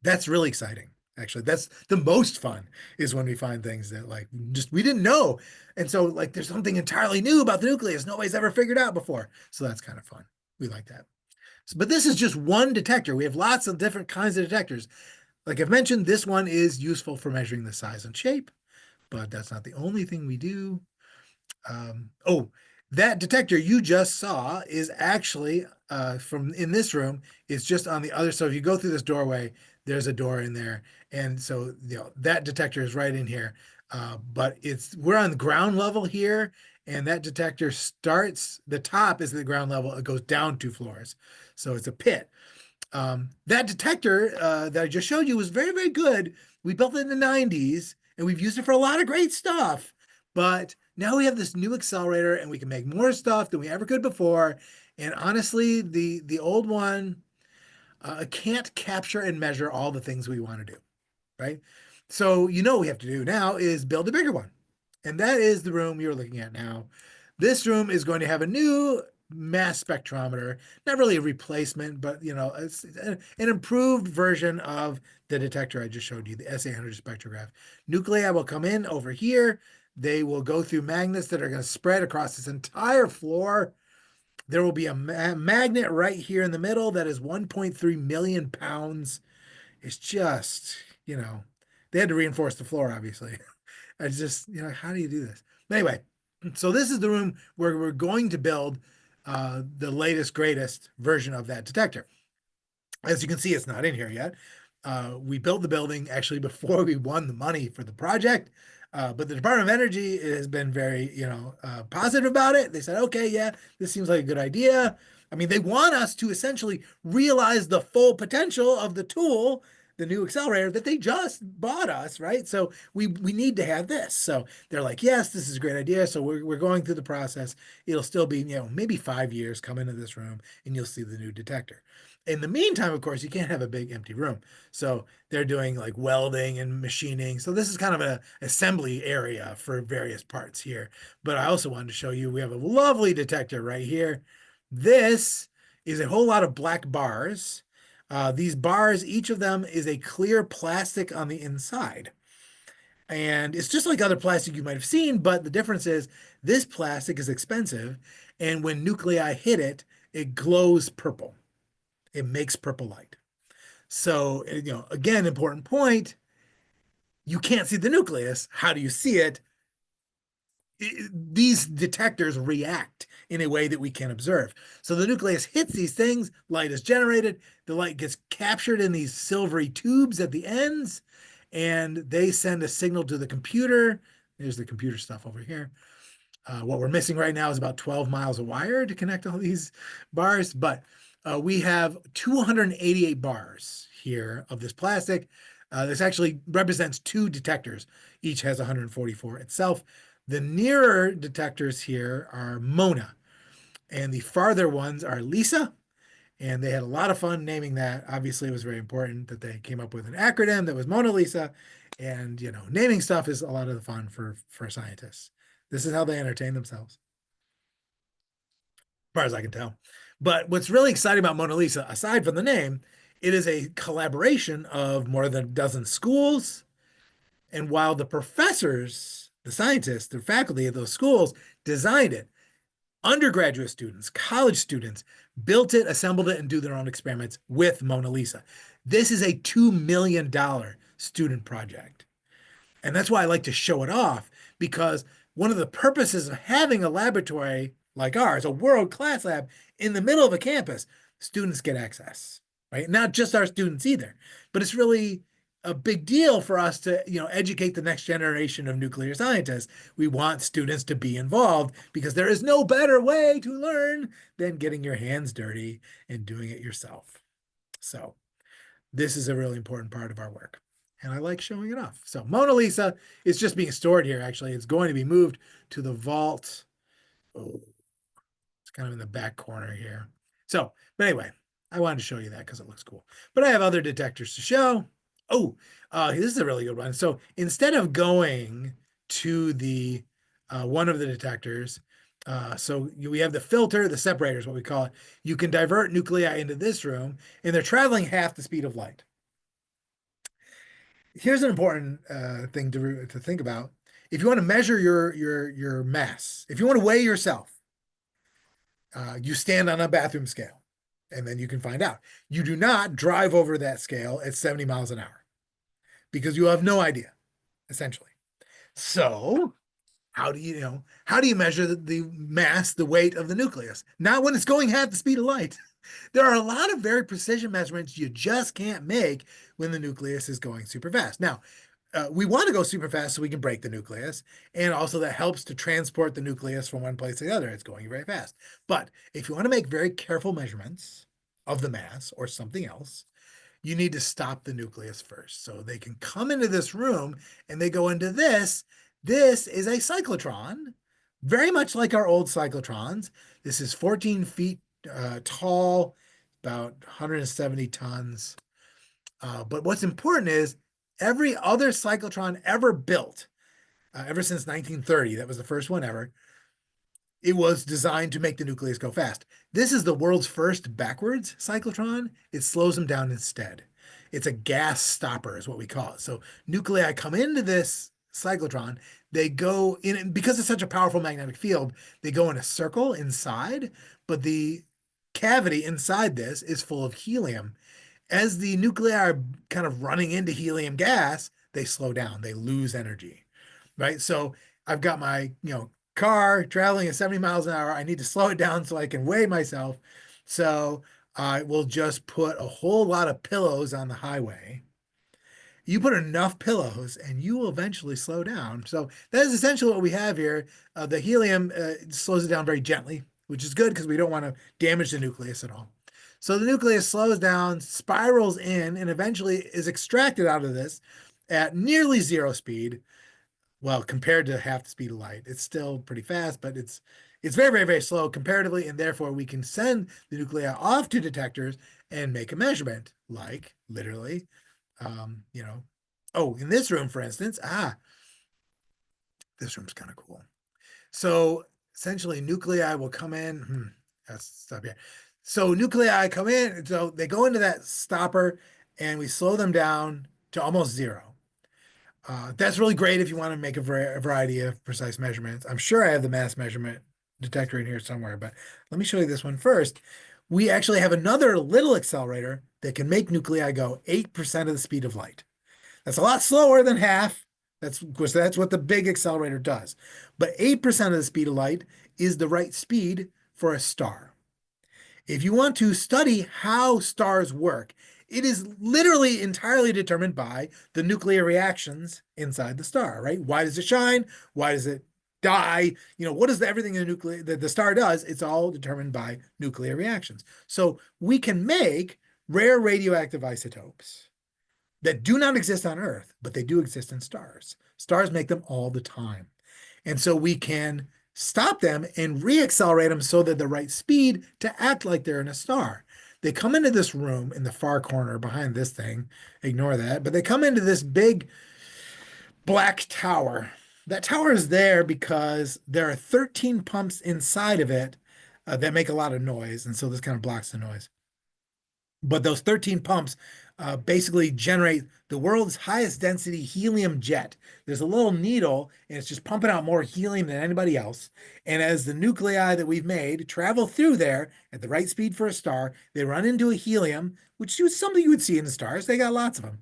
That's really exciting. Actually, that's the most fun, is when we find things that like just we didn't know. And so like there's something entirely new about the nucleus nobody's ever figured out before. So that's kind of fun. We like that. So, but this is just one detector. We have lots of different kinds of detectors. Like I've mentioned, this one is useful for measuring the size and shape, but that's not the only thing we do. Oh, that detector you just saw is actually from in this room, is just on the other. So if you go through this doorway, there's a door in there. And so that detector is right in here. But we're on the ground level here, and that detector starts, the top is the ground level, it goes down 2 floors. So it's a pit. That detector that I just showed you was very, very good. We built it in the 90s, and we've used it for a lot of great stuff. But now we have this new accelerator, and we can make more stuff than we ever could before. And honestly, the old one can't capture and measure all the things we want to do, right? So what we have to do now is build a bigger one. And that is the room you're looking at now. This room is going to have a new mass spectrometer, not really a replacement, but it's an improved version of the detector I just showed you, the S800 spectrograph. Nuclei will come in over here. They will go through magnets that are going to spread across this entire floor. There will be a magnet right here in the middle that is 1.3 million pounds. It's just, they had to reinforce the floor, obviously. I just, how do you do this? But anyway, so this is the room where we're going to build the latest, greatest version of that detector. As you can see, it's not in here yet. We built the building actually before we won the money for the project. But the Department of Energy has been very, positive about it. They said, okay, yeah, this seems like a good idea. I mean, they want us to essentially realize the full potential of the tool, the new accelerator that they just bought us, right? So we need to have this. So they're like, yes, this is a great idea. So we're going through the process. It'll still be, maybe 5 years, come into this room and you'll see the new detector. In the meantime, of course, you can't have a big empty room. So they're doing like welding and machining. So this is kind of an assembly area for various parts here. But I also wanted to show you, we have a lovely detector right here. This is a whole lot of black bars. These bars, each of them is a clear plastic on the inside. And it's just like other plastic you might have seen, but the difference is this plastic is expensive. And when nuclei hit it, it glows purple. It makes purple light. So, again, important point, you can't see the nucleus. How do you see it? These detectors react in a way that we can observe. So the nucleus hits these things, light is generated, the light gets captured in these silvery tubes at the ends, and they send a signal to the computer. There's the computer stuff over here. What we're missing right now is about 12 miles of wire to connect all these bars, but we have 288 bars here of this plastic. This actually represents two detectors. Each has 144 itself. The nearer detectors here are Mona, and the farther ones are Lisa. And they had a lot of fun naming that. Obviously, it was very important that they came up with an acronym that was Mona Lisa. And naming stuff is a lot of the fun for scientists. This is how they entertain themselves, as far as I can tell. But what's really exciting about Mona Lisa, aside from the name, it is a collaboration of more than a dozen schools. And while the professors, the scientists, the faculty of those schools designed it, undergraduate students, college students built it, assembled it, and do their own experiments with Mona Lisa. This is a $2 million student project. And that's why I like to show it off, because one of the purposes of having a laboratory like ours, a world-class lab in the middle of a campus, students get access, right? Not just our students either, but it's really a big deal for us to, educate the next generation of nuclear scientists. We want students to be involved because there is no better way to learn than getting your hands dirty and doing it yourself. So this is a really important part of our work, and I like showing it off. So Mona Lisa is just being stored here. Actually, it's going to be moved to the vault. Oh, it's kind of in the back corner here. So, but anyway, I wanted to show you that because it looks cool. But I have other detectors to show. Oh, this is a really good one. So instead of going to the one of the detectors, we have the filter, the separator is what we call it. You can divert nuclei into this room, and they're traveling half the speed of light. Here's an important thing to think about. If you want to measure your mass, if you want to weigh yourself, you stand on a bathroom scale, and then you can find out. You do not drive over that scale at 70 miles an hour because you have no idea, essentially. So how do you measure the mass, the weight of the nucleus? Not when it's going half the speed of light. There are a lot of very precision measurements you just can't make when the nucleus is going super fast. Now, we want to go super fast so we can break the nucleus, and also that helps to transport the nucleus from one place to the other. It's going very fast. But if you want to make very careful measurements of the mass or something else, you need to stop the nucleus first. So they can come into this room and they go into this. This is a cyclotron, very much like our old cyclotrons. This is 14 feet tall, about 170 tons. But what's important is every other cyclotron ever built, ever since 1930, that was the first one ever, it was designed to make the nucleus go fast. This is the world's first backwards cyclotron. It slows them down instead. It's a gas stopper is what we call it. So nuclei come into this cyclotron, they go in, because it's such a powerful magnetic field, they go in a circle inside, but the cavity inside this is full of helium. As the nuclei are kind of running into helium gas, they slow down, they lose energy, right? So I've got my, car traveling at 70 miles an hour. I need to slow it down so I can weigh myself. So I will just put a whole lot of pillows on the highway. You put enough pillows and you will eventually slow down. So that is essentially what we have here. The helium slows it down very gently, which is good because we don't want to damage the nucleus at all. So the nucleus slows down, spirals in, and eventually is extracted out of this at nearly zero speed. Well, compared to half the speed of light, it's still pretty fast, but it's very, very, very slow comparatively, and therefore we can send the nuclei off to detectors and make a measurement, like literally, oh, in this room, for instance, this room's kind of cool. So essentially, nuclei will come in. Let's stop here. So nuclei come in, so they go into that stopper, and we slow them down to almost zero. That's really great if you want to make a variety of precise measurements. I'm sure I have the mass measurement detector in here somewhere, but let me show you this one first. we actually have another little accelerator that can make nuclei go 8% of the speed of light. That's a lot slower than half. That's because that's what the big accelerator does. But 8% of the speed of light is the right speed for a star. If you want to study how stars work, it is literally entirely determined by the nuclear reactions inside the star, right? Why does it shine? Why does it die? What is everything in the nuclear that the star does? It's all determined by nuclear reactions. So we can make rare radioactive isotopes that do not exist on Earth, but they do exist in stars. Stars make them all the time. And so we can stop them and reaccelerate them so they're the right speed to act like they're in a star. They come into this room in the far corner behind this thing, ignore that, but they come into this big black tower. That tower is there because there are 13 pumps inside of it that make a lot of noise. And so this kind of blocks the noise. But those 13 pumps basically generate the world's highest density helium jet. There's a little needle, and it's just pumping out more helium than anybody else. And as the nuclei that we've made travel through there at the right speed for a star, they run into a helium, which is something you would see in the stars. They got lots of them.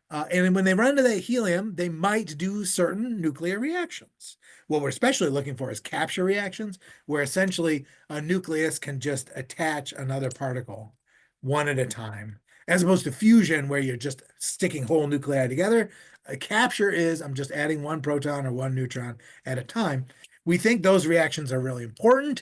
And when they run into that helium, they might do certain nuclear reactions. What we're especially looking for is capture reactions, where essentially a nucleus can just attach another particle one at a time, as opposed to fusion, where you're just sticking whole nuclei together. A capture is I'm just adding one proton or one neutron at a time. We think those reactions are really important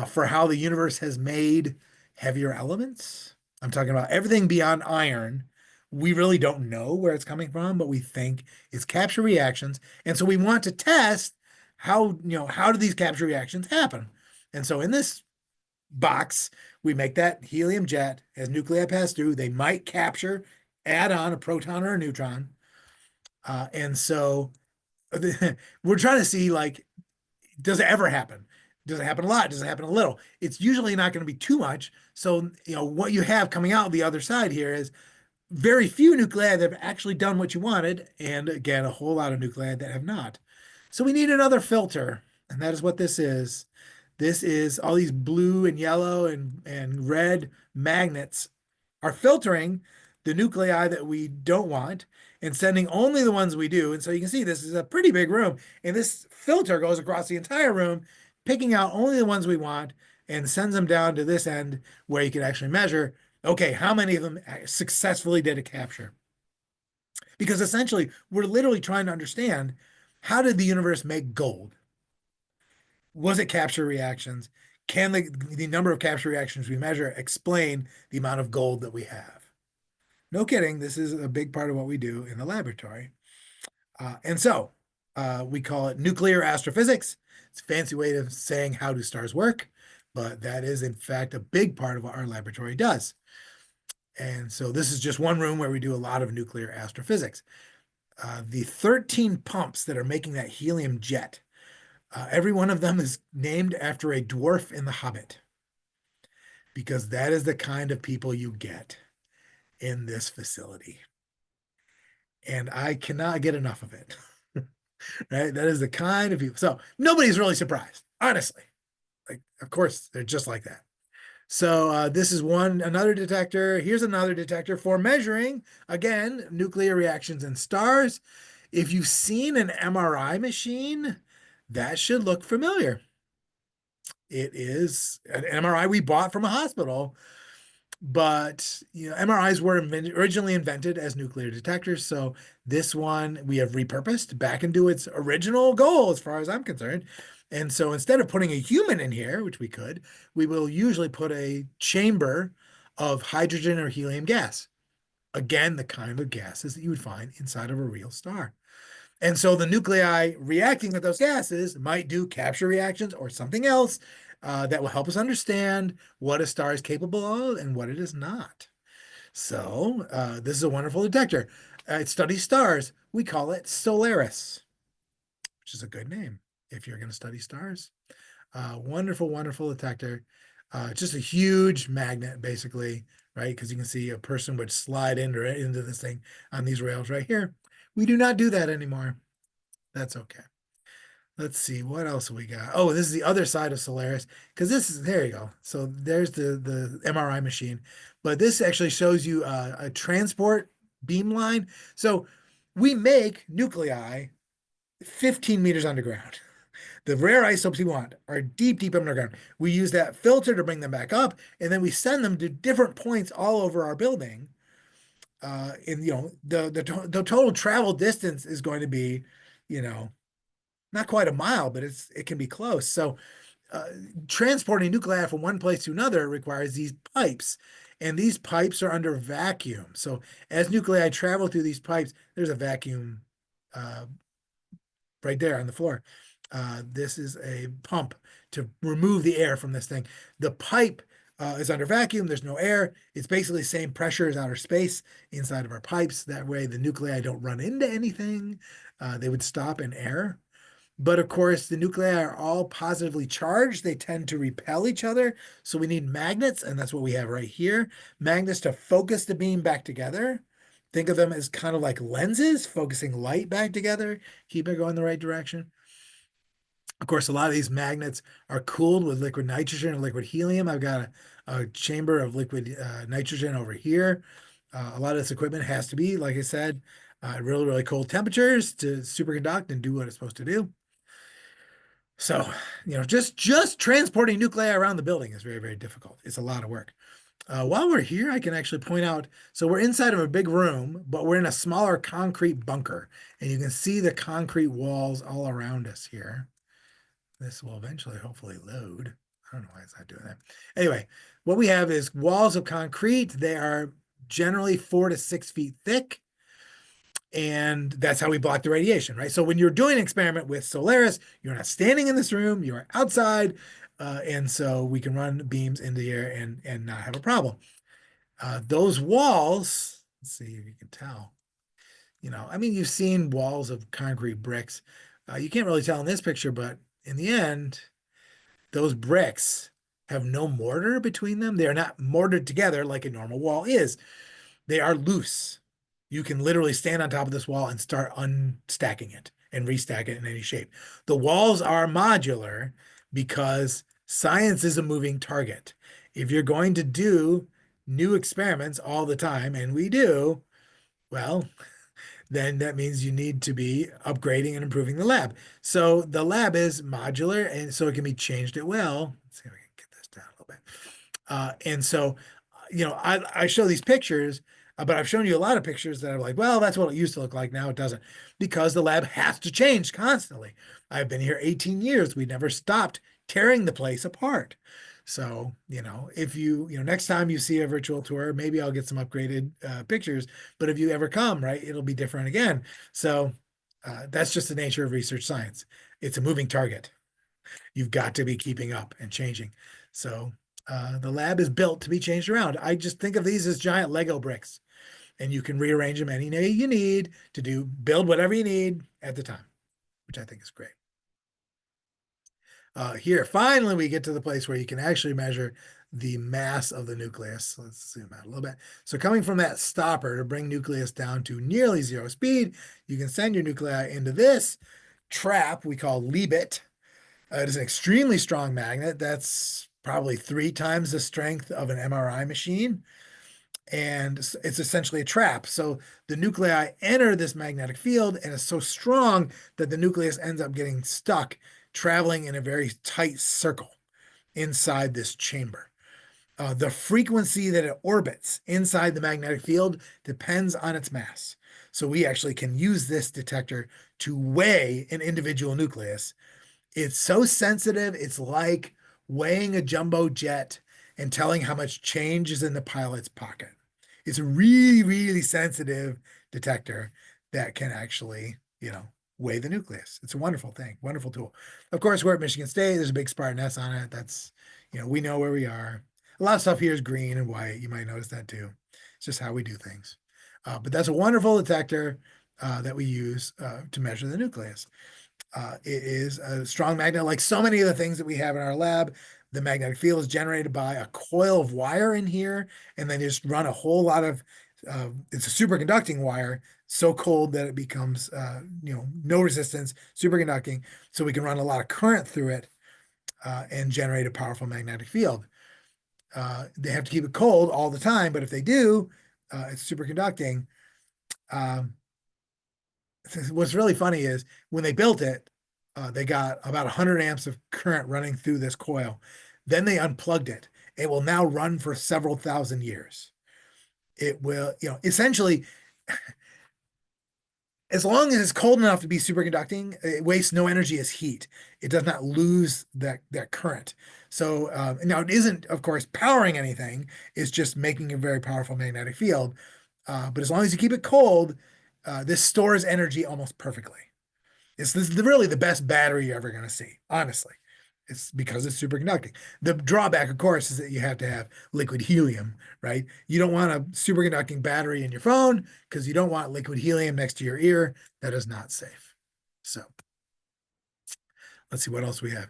for how the universe has made heavier elements. I'm talking about everything beyond iron. We really don't know where it's coming from, but we think it's capture reactions. And so we want to test how do these capture reactions happen? And so in this box, we make that helium jet. As nuclei pass through, they might capture, add on a proton or a neutron. And so we're trying to see, like, does it ever happen? Does it happen a lot? Does it happen a little? It's usually not going to be too much. So, what you have coming out the other side here is very few nuclei that have actually done what you wanted, and again, a whole lot of nuclei that have not. So we need another filter, and that is what this is. This is all these blue and yellow and red magnets are filtering the nuclei that we don't want and sending only the ones we do. And so you can see this is a pretty big room, and this filter goes across the entire room, picking out only the ones we want and sends them down to this end where you can actually measure, okay, how many of them successfully did it capture? Because essentially, we're literally trying to understand, how did the universe make gold? Was it capture reactions? Can the number of capture reactions we measure explain the amount of gold that we have? No kidding. This is a big part of what we do in the laboratory. And so we call it nuclear astrophysics. It's a fancy way of saying how do stars work, but that is in fact a big part of what our laboratory does. And so this is just one room where we do a lot of nuclear astrophysics. The 13 pumps that are making that helium jet, every one of them is named after a dwarf in The Hobbit, because that is the kind of people you get in this facility. And I cannot get enough of it. Right? That is the kind of people. So nobody's really surprised, honestly. Like, of course, they're just like that. So this is another detector. Here's another detector for measuring, again, nuclear reactions in stars. If you've seen an MRI machine, that should look familiar. It is an MRI we bought from a hospital, but MRIs were originally invented as nuclear detectors. So this one we have repurposed back into its original goal, as far as I'm concerned. And so instead of putting a human in here, which we could, we will usually put a chamber of hydrogen or helium gas. Again, the kind of gases that you would find inside of a real star. And so the nuclei reacting with those gases might do capture reactions or something else that will help us understand what a star is capable of and what it is not. So this is a wonderful detector. It studies stars. We call it Solaris, which is a good name if you're going to study stars. Wonderful, wonderful detector. Just a huge magnet, basically, right? Because you can see a person would slide into this thing on these rails right here. We do not do that anymore. That's okay. let's see, what else we got? Oh, this is the other side of Solaris, because this is, there you go. So there's the MRI machine, but this actually shows you a transport beam line. So we make nuclei 15 meters underground. The rare isotopes we want are deep, deep underground. We use that filter to bring them back up, and then we send them to different points all over our building. And the total travel distance is going to be, you know, not quite a mile, but it can be close. So uh, transporting nuclei from one place to another requires these pipes, and these pipes are under vacuum. So as nuclei travel through these pipes, there's a vacuum uh, right there on the floor. This is a pump to remove the air from this thing. The pipe is under vacuum. There's no air. It's basically the same pressure as outer space inside of our pipes. That way the nuclei don't run into anything. They would stop in air. But of course, the nuclei are all positively charged. They tend to repel each other. So we need magnets, and that's what we have right here. Magnets to focus the beam back together. Think of them as kind of like lenses, focusing light back together, keep it going the right direction. Of course, a lot of these magnets are cooled with liquid nitrogen and liquid helium. I've got a chamber of liquid nitrogen over here. A lot of this equipment has to be, like I said, really, really cold temperatures to superconduct and do what it's supposed to do. So, just transporting nuclei around the building is very, very difficult. It's a lot of work. While we're here, I can actually point out, so we're inside of a big room, but we're in a smaller concrete bunker, and you can see the concrete walls all around us here. This will eventually hopefully load. I don't know why it's not doing that. Anyway, what we have is walls of concrete. They are generally 4 to 6 feet thick. And that's how we block the radiation, right? So when you're doing an experiment with Solaris, you're not standing in this room, you're outside. And so we can run beams into the air and not have a problem. Those walls, let's see if you can tell. I mean, you've seen walls of concrete bricks. You can't really tell in this picture, but in the end, those bricks have no mortar between them. They are not mortared together like a normal wall is. They are loose. You can literally stand on top of this wall and start unstacking it and restack it in any shape. The walls are modular because science is a moving target. If you're going to do new experiments all the time, and we do, well, then that means you need to be upgrading and improving the lab. So the lab is modular, and so it can be changed at will. Let's see if we can get this down a little bit. And so, I show these pictures, but I've shown you a lot of pictures that are like, well, that's what it used to look like. Now it doesn't, because the lab has to change constantly. I've been here 18 years. We never stopped tearing the place apart. So, if next time you see a virtual tour, maybe I'll get some upgraded pictures. But if you ever come, right, it'll be different again. So that's just the nature of research science. It's a moving target. You've got to be keeping up and changing. So the lab is built to be changed around. I just think of these as giant Lego bricks, and you can rearrange them any way you need to build whatever you need at the time, which I think is great. Here, finally, we get to the place where you can actually measure the mass of the nucleus. Let's zoom out a little bit. So coming from that stopper to bring nucleus down to nearly zero speed, you can send your nuclei into this trap we call Leibit. It is an extremely strong magnet. That's probably 3 times the strength of an MRI machine. And it's essentially a trap. So the nuclei enter this magnetic field, and it's so strong that the nucleus ends up getting stuck, traveling in a very tight circle inside this chamber. The frequency that it orbits inside the magnetic field depends on its mass. So we actually can use this detector to weigh an individual nucleus. It's so sensitive, it's like weighing a jumbo jet and telling how much change is in the pilot's pocket. It's a really, really sensitive detector that can actually, weigh the nucleus. It's a wonderful thing, wonderful tool. Of course, we're at Michigan State. There's a big Spartan S on it. That's, we know where we are. A lot of stuff here is green and white. You might notice that too. It's just how we do things. But that's a wonderful detector that we use to measure the nucleus. It is a strong magnet, like so many of the things that we have in our lab. The magnetic field is generated by a coil of wire in here, and then just run a whole lot of, it's a superconducting wire, so cold that it becomes, no resistance, superconducting, so we can run a lot of current through it and generate a powerful magnetic field. They have to keep it cold all the time, but if they do, it's superconducting. Um, what's really funny is when they built it, they got about 100 amps of current running through this coil. Then they unplugged it. It will now run for several thousand years. It will, essentially, as long as it's cold enough to be superconducting, it wastes no energy as heat. It does not lose that current. So now it isn't, of course, powering anything. It's just making a very powerful magnetic field. But as long as you keep it cold, this stores energy almost perfectly. This is really the best battery you're ever going to see, honestly. It's because it's superconducting. The drawback, of course, is that you have to have liquid helium, right? You don't want a superconducting battery in your phone because you don't want liquid helium next to your ear. That is not safe. So let's see what else we have.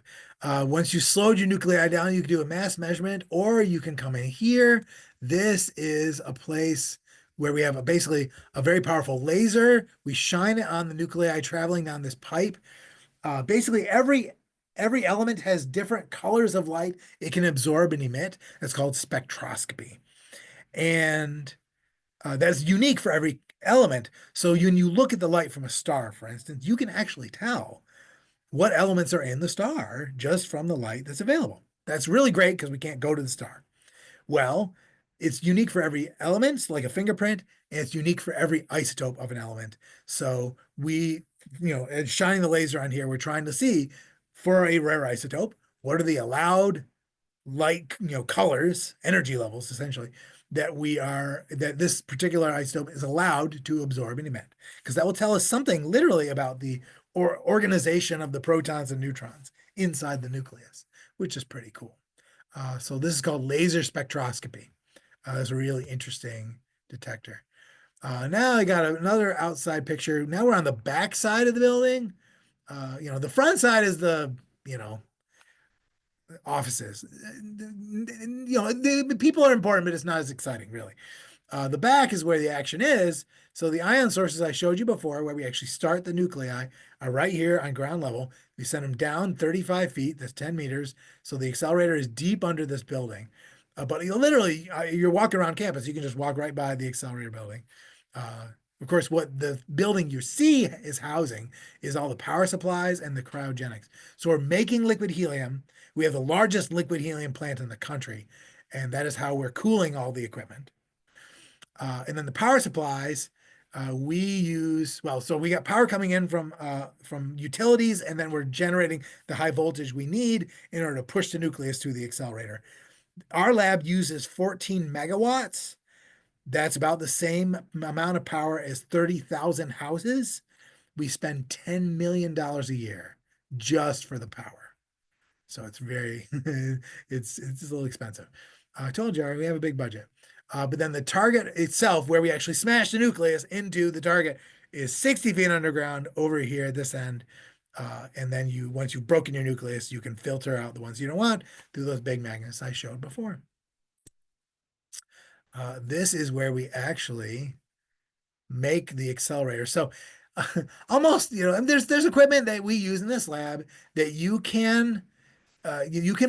Once you slowed your nuclei down, you can do a mass measurement, or you can come in here. This is a place where we have basically a very powerful laser. We shine it on the nuclei traveling down this pipe. Basically, every element has different colors of light it can absorb and emit. That's called spectroscopy. And that's unique for every element. So when you look at the light from a star, for instance, you can actually tell what elements are in the star just from the light that's available. That's really great because we can't go to the star. Well, it's unique for every element, it's like a fingerprint, and it's unique for every isotope of an element. So and shining the laser on here, we're trying to see for a rare isotope, what are the allowed light, colors, energy levels, essentially, that this particular isotope is allowed to absorb and emit. Because that will tell us something literally about the organization of the protons and neutrons inside the nucleus, which is pretty cool. So this is called laser spectroscopy. It's a really interesting detector. Now I got another outside picture. Now we're on the back side of the building. The front side is the, offices. The people are important, but it's not as exciting, really. The back is where the action is. So the ion sources I showed you before, where we actually start the nuclei, are right here on ground level. We send them down 35 feet, that's 10 meters. So the accelerator is deep under this building. But you're walking around campus. You can just walk right by the accelerator building. Of course, what the building you see is housing is all the power supplies and the cryogenics. So we're making liquid helium. We have the largest liquid helium plant in the country, and that is how we're cooling all the equipment. And then the power supplies, we use, so we got power coming in from utilities, and then we're generating the high voltage we need in order to push the nucleus through the accelerator. Our lab uses 14 megawatts. That's about the same amount of power as 30,000 houses. We spend $10 million a year just for the power. So it's very, it's a little expensive. I told you we have a big budget. But then the target itself, where we actually smash the nucleus into the target, is 60 feet underground over here at this end. And then once you've broken your nucleus, you can filter out the ones you don't want through those big magnets I showed before. This is where we actually make the accelerator. So almost, there's equipment that we use in this lab that you can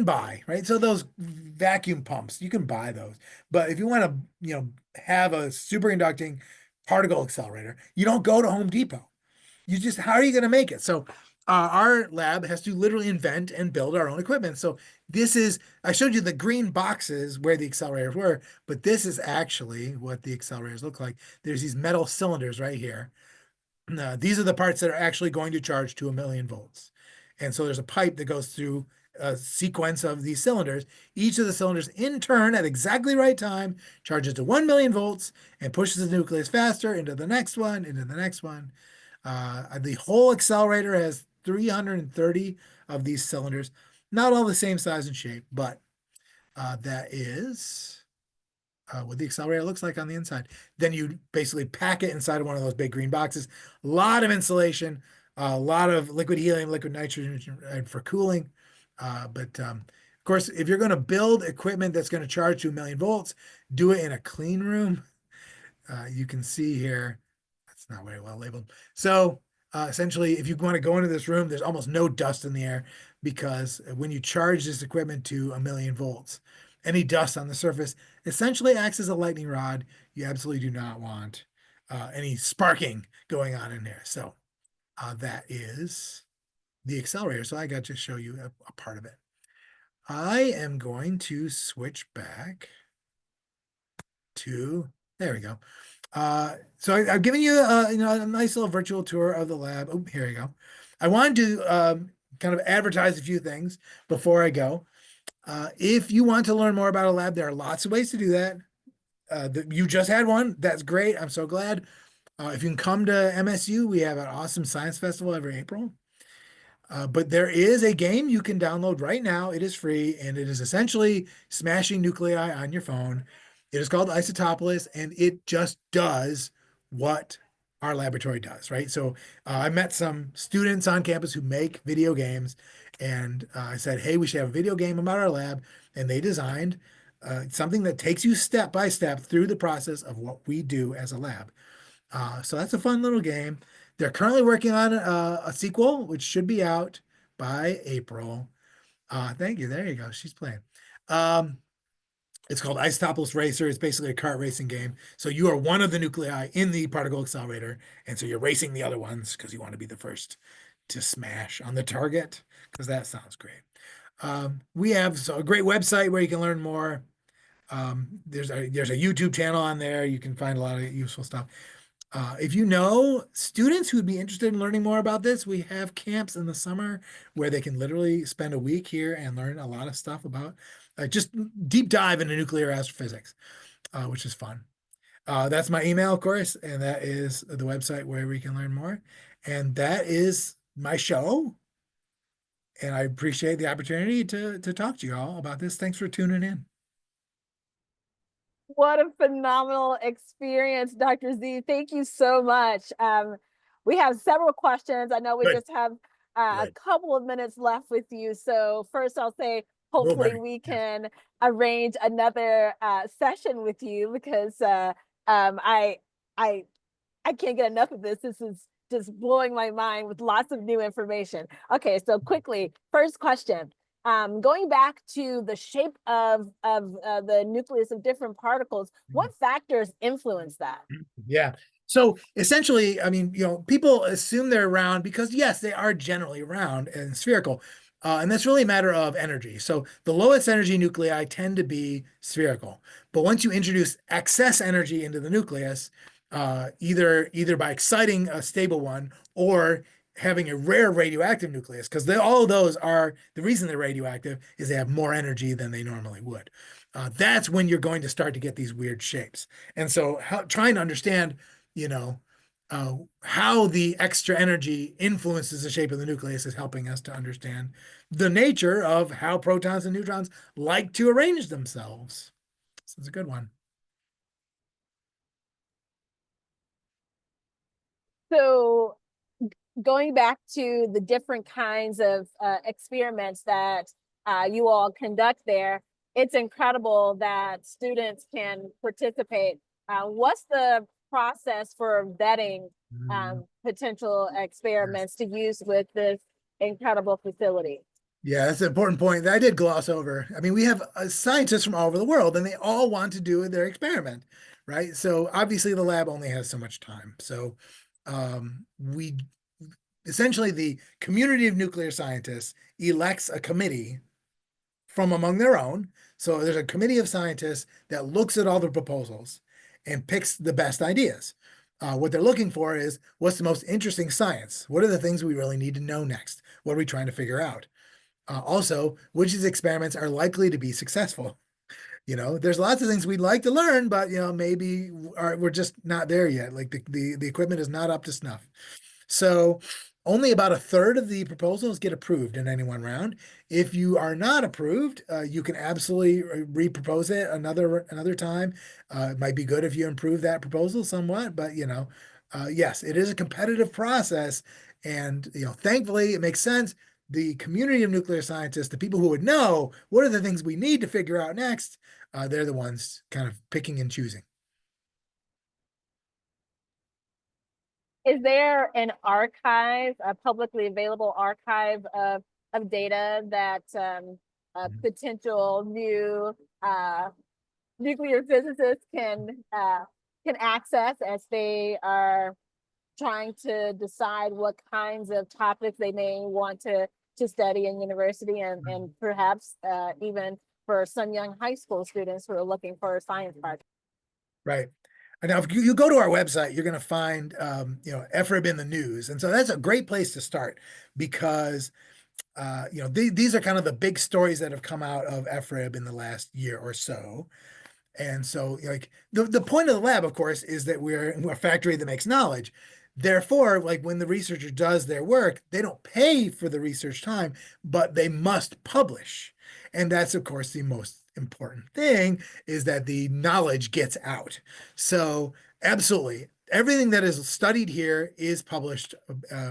buy, right? So those vacuum pumps, you can buy those. But if you want to, have a superconducting particle accelerator, you don't go to Home Depot. How are you going to make it? So our lab has to literally invent and build our own equipment. So I showed you the green boxes where the accelerators were, but this is actually what the accelerators look like. There's these metal cylinders right here. These are the parts that are actually going to charge to 1,000,000 volts. And so there's a pipe that goes through a sequence of these cylinders. Each of the cylinders in turn at exactly the right time charges to 1,000,000 volts and pushes the nucleus faster into the next one, into the next one. The whole accelerator has 330 of these cylinders, not all the same size and shape, but that is what the accelerator looks like on the inside. Then you basically pack it inside of one of those big green boxes. A lot of insulation, a lot of liquid helium, liquid nitrogen for cooling. But of course, if you're going to build equipment that's going to charge to 1,000,000 volts, do it in a clean room. You can see here, It's not very well labeled. So essentially, if you want to go into this room, there's almost no dust in the air because when you charge this equipment to 1,000,000 volts, any dust on the surface essentially acts as a lightning rod. You absolutely do not want any sparking going on in there. So that is the accelerator. So I got to show you a part of it. I am going to switch back to, there we go. So I've given you a nice little virtual tour of the lab. Oh, here we go. I wanted to kind of advertise a few things before I go. If you want to learn more about a lab, there are lots of ways to do that. You just had one. That's great. I'm so glad. If you can come to MSU, we have an awesome science festival every April. But there is a game you can download right now. It is free, and it is essentially smashing nuclei on your phone. It is called Isotopolis, and it just does what our laboratory does, right? So I met some students on campus who make video games, and I said, hey, we should have a video game about our lab. And they designed something that takes you step by step through the process of what we do as a lab. So that's a fun little game. They're currently working on a sequel, which should be out by April. Thank you. There you go. She's playing. It's called Isotopolis Racer. It's basically a kart racing game. So you are one of the nuclei in the particle accelerator. And so you're racing the other ones because you want to be the first to smash on the target, because that sounds great. We have a great website where you can learn more. There's a YouTube channel on there. You can find a lot of useful stuff. If you know students who would be interested in learning more about this, we have camps in the summer where they can literally spend a week here and learn a lot of stuff about just deep dive into nuclear astrophysics, which is fun. That's my email, of course, and that is the website where we can learn more. And that is my show. And I appreciate the opportunity to talk to you all about this. Thanks for tuning in. What a phenomenal experience, Dr. Z. Thank you so much. We have several questions. I know we Good. just have a couple of minutes left with you. So first I'll say, hopefully we can arrange another session with you, because I can't get enough of this. This is just blowing my mind with lots of new information. Okay, so quickly, first question. Going back to the shape of the nucleus of different particles, what factors influence that? Yeah. So essentially, I mean, people assume they're round because yes, they are generally round and spherical. And that's really a matter of energy. So the lowest energy nuclei tend to be spherical. But once you introduce excess energy into the nucleus, either by exciting a stable one or having a rare radioactive nucleus, because all of those are, the reason they're radioactive is they have more energy than they normally would. That's when you're going to start to get these weird shapes. And so trying to understand, how the extra energy influences the shape of the nucleus is helping us to understand the nature of how protons and neutrons like to arrange themselves. So it's a good one. So going back to the different kinds of experiments that you all conduct there, it's incredible that students can participate. What's the process for vetting potential experiments to use with this incredible facility? Yeah, that's an important point that I did gloss over. I mean, we have scientists from all over the world, and they all want to do their experiment, right? So obviously the lab only has so much time. So we essentially, the community of nuclear scientists elects a committee from among their own. So there's a committee of scientists that looks at all the proposals and picks the best ideas. What they're looking for is, what's the most interesting science? What are the things we really need to know next? What are we trying to figure out? Also, which of these experiments are likely to be successful? There's lots of things we'd like to learn, but maybe we're just not there yet. Like the equipment is not up to snuff. So only about a third of the proposals get approved in any one round. If you are not approved, you can absolutely repropose it another time. It might be good if you improve that proposal somewhat, but yes, it is a competitive process, and thankfully it makes sense. The community of nuclear scientists, the people who would know what are the things we need to figure out next, they're the ones kind of picking and choosing. Is there an archive, a publicly available archive of data that potential new nuclear physicists can access as they are trying to decide what kinds of topics they may want to study in university, and perhaps even for some young high school students who are looking for a science project? Right. And now, if you go to our website, you're going to find, FRIB in the news. And so that's a great place to start because, these are kind of the big stories that have come out of FRIB in the last year or so. And so, like, the point of the lab, of course, is that we're a factory that makes knowledge. Therefore, like when the researcher does their work, they don't pay for the research time, but they must publish. And that's, of course, the most important thing is that the knowledge gets out. So, absolutely, everything that is studied here is published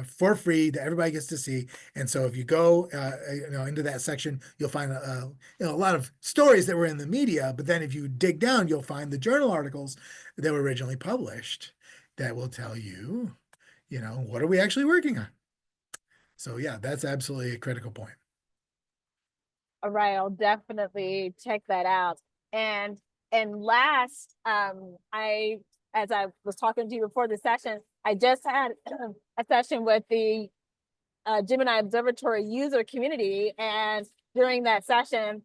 for free that everybody gets to see. And so, if you go, into that section, you'll find a lot of stories that were in the media. But then, if you dig down, you'll find the journal articles that were originally published that will tell you, what are we actually working on? So yeah, that's absolutely a critical point. All right, I'll definitely check that out. And last, I as I was talking to you before the session, I just had a session with the Gemini Observatory user community, and during that session,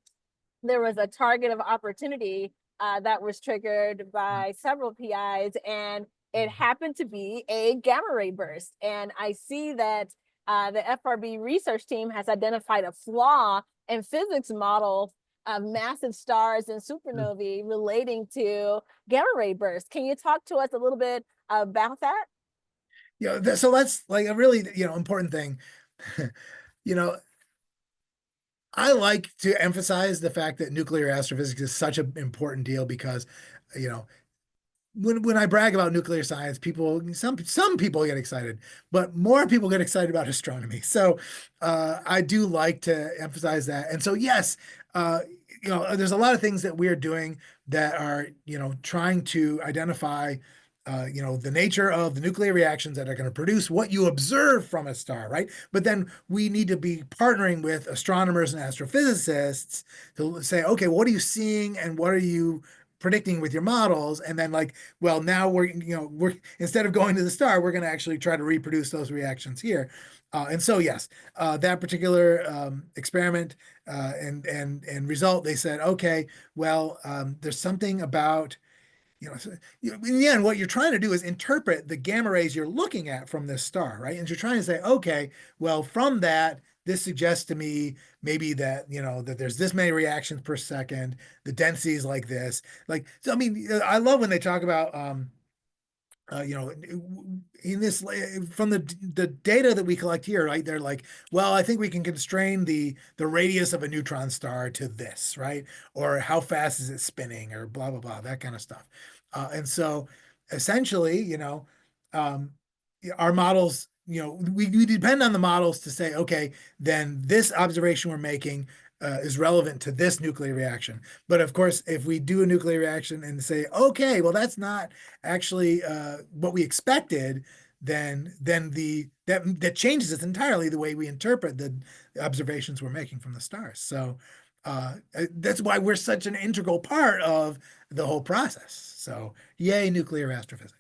there was a target of opportunity that was triggered by several PIs, and it happened to be a gamma ray burst. And I see that the FRB research team has identified a flaw in physics models of massive stars and supernovae relating to gamma ray bursts. Can you talk to us a little bit about that? So that's like a really, important thing. you know, I like to emphasize the fact that nuclear astrophysics is such an important deal because, you know, when I brag about nuclear science, some people get excited, but more people get excited about astronomy. So I do like to emphasize that. And so yes, there's a lot of things that we are doing that are trying to identify the nature of the nuclear reactions that are going to produce what you observe from a star, right? But then we need to be partnering with astronomers and astrophysicists to say, okay, what are you seeing and what are you predicting with your models? And then like, well, now we're instead of going to the star, we're going to actually try to reproduce those reactions here. And so yes, that particular experiment and result, they said, okay, well, there's something about in the end, what you're trying to do is interpret the gamma rays you're looking at from this star, right? And you're trying to say, okay, well, from that, this suggests to me maybe that, that there's this many reactions per second, the density is like this. Like, so I mean, I love when they talk about in this from the data that we collect here, right? They're like, well, I think we can constrain the radius of a neutron star to this, right? Or how fast is it spinning, or blah blah blah, that kind of stuff. And so, essentially, um, our models, we depend on the models to say, okay, then this observation we're making is relevant to this nuclear reaction. But of course, if we do a nuclear reaction and say, okay, well, that's not actually what we expected, then that changes it entirely the way we interpret the observations we're making from the stars. So that's why we're such an integral part of the whole process. So yay, nuclear astrophysics.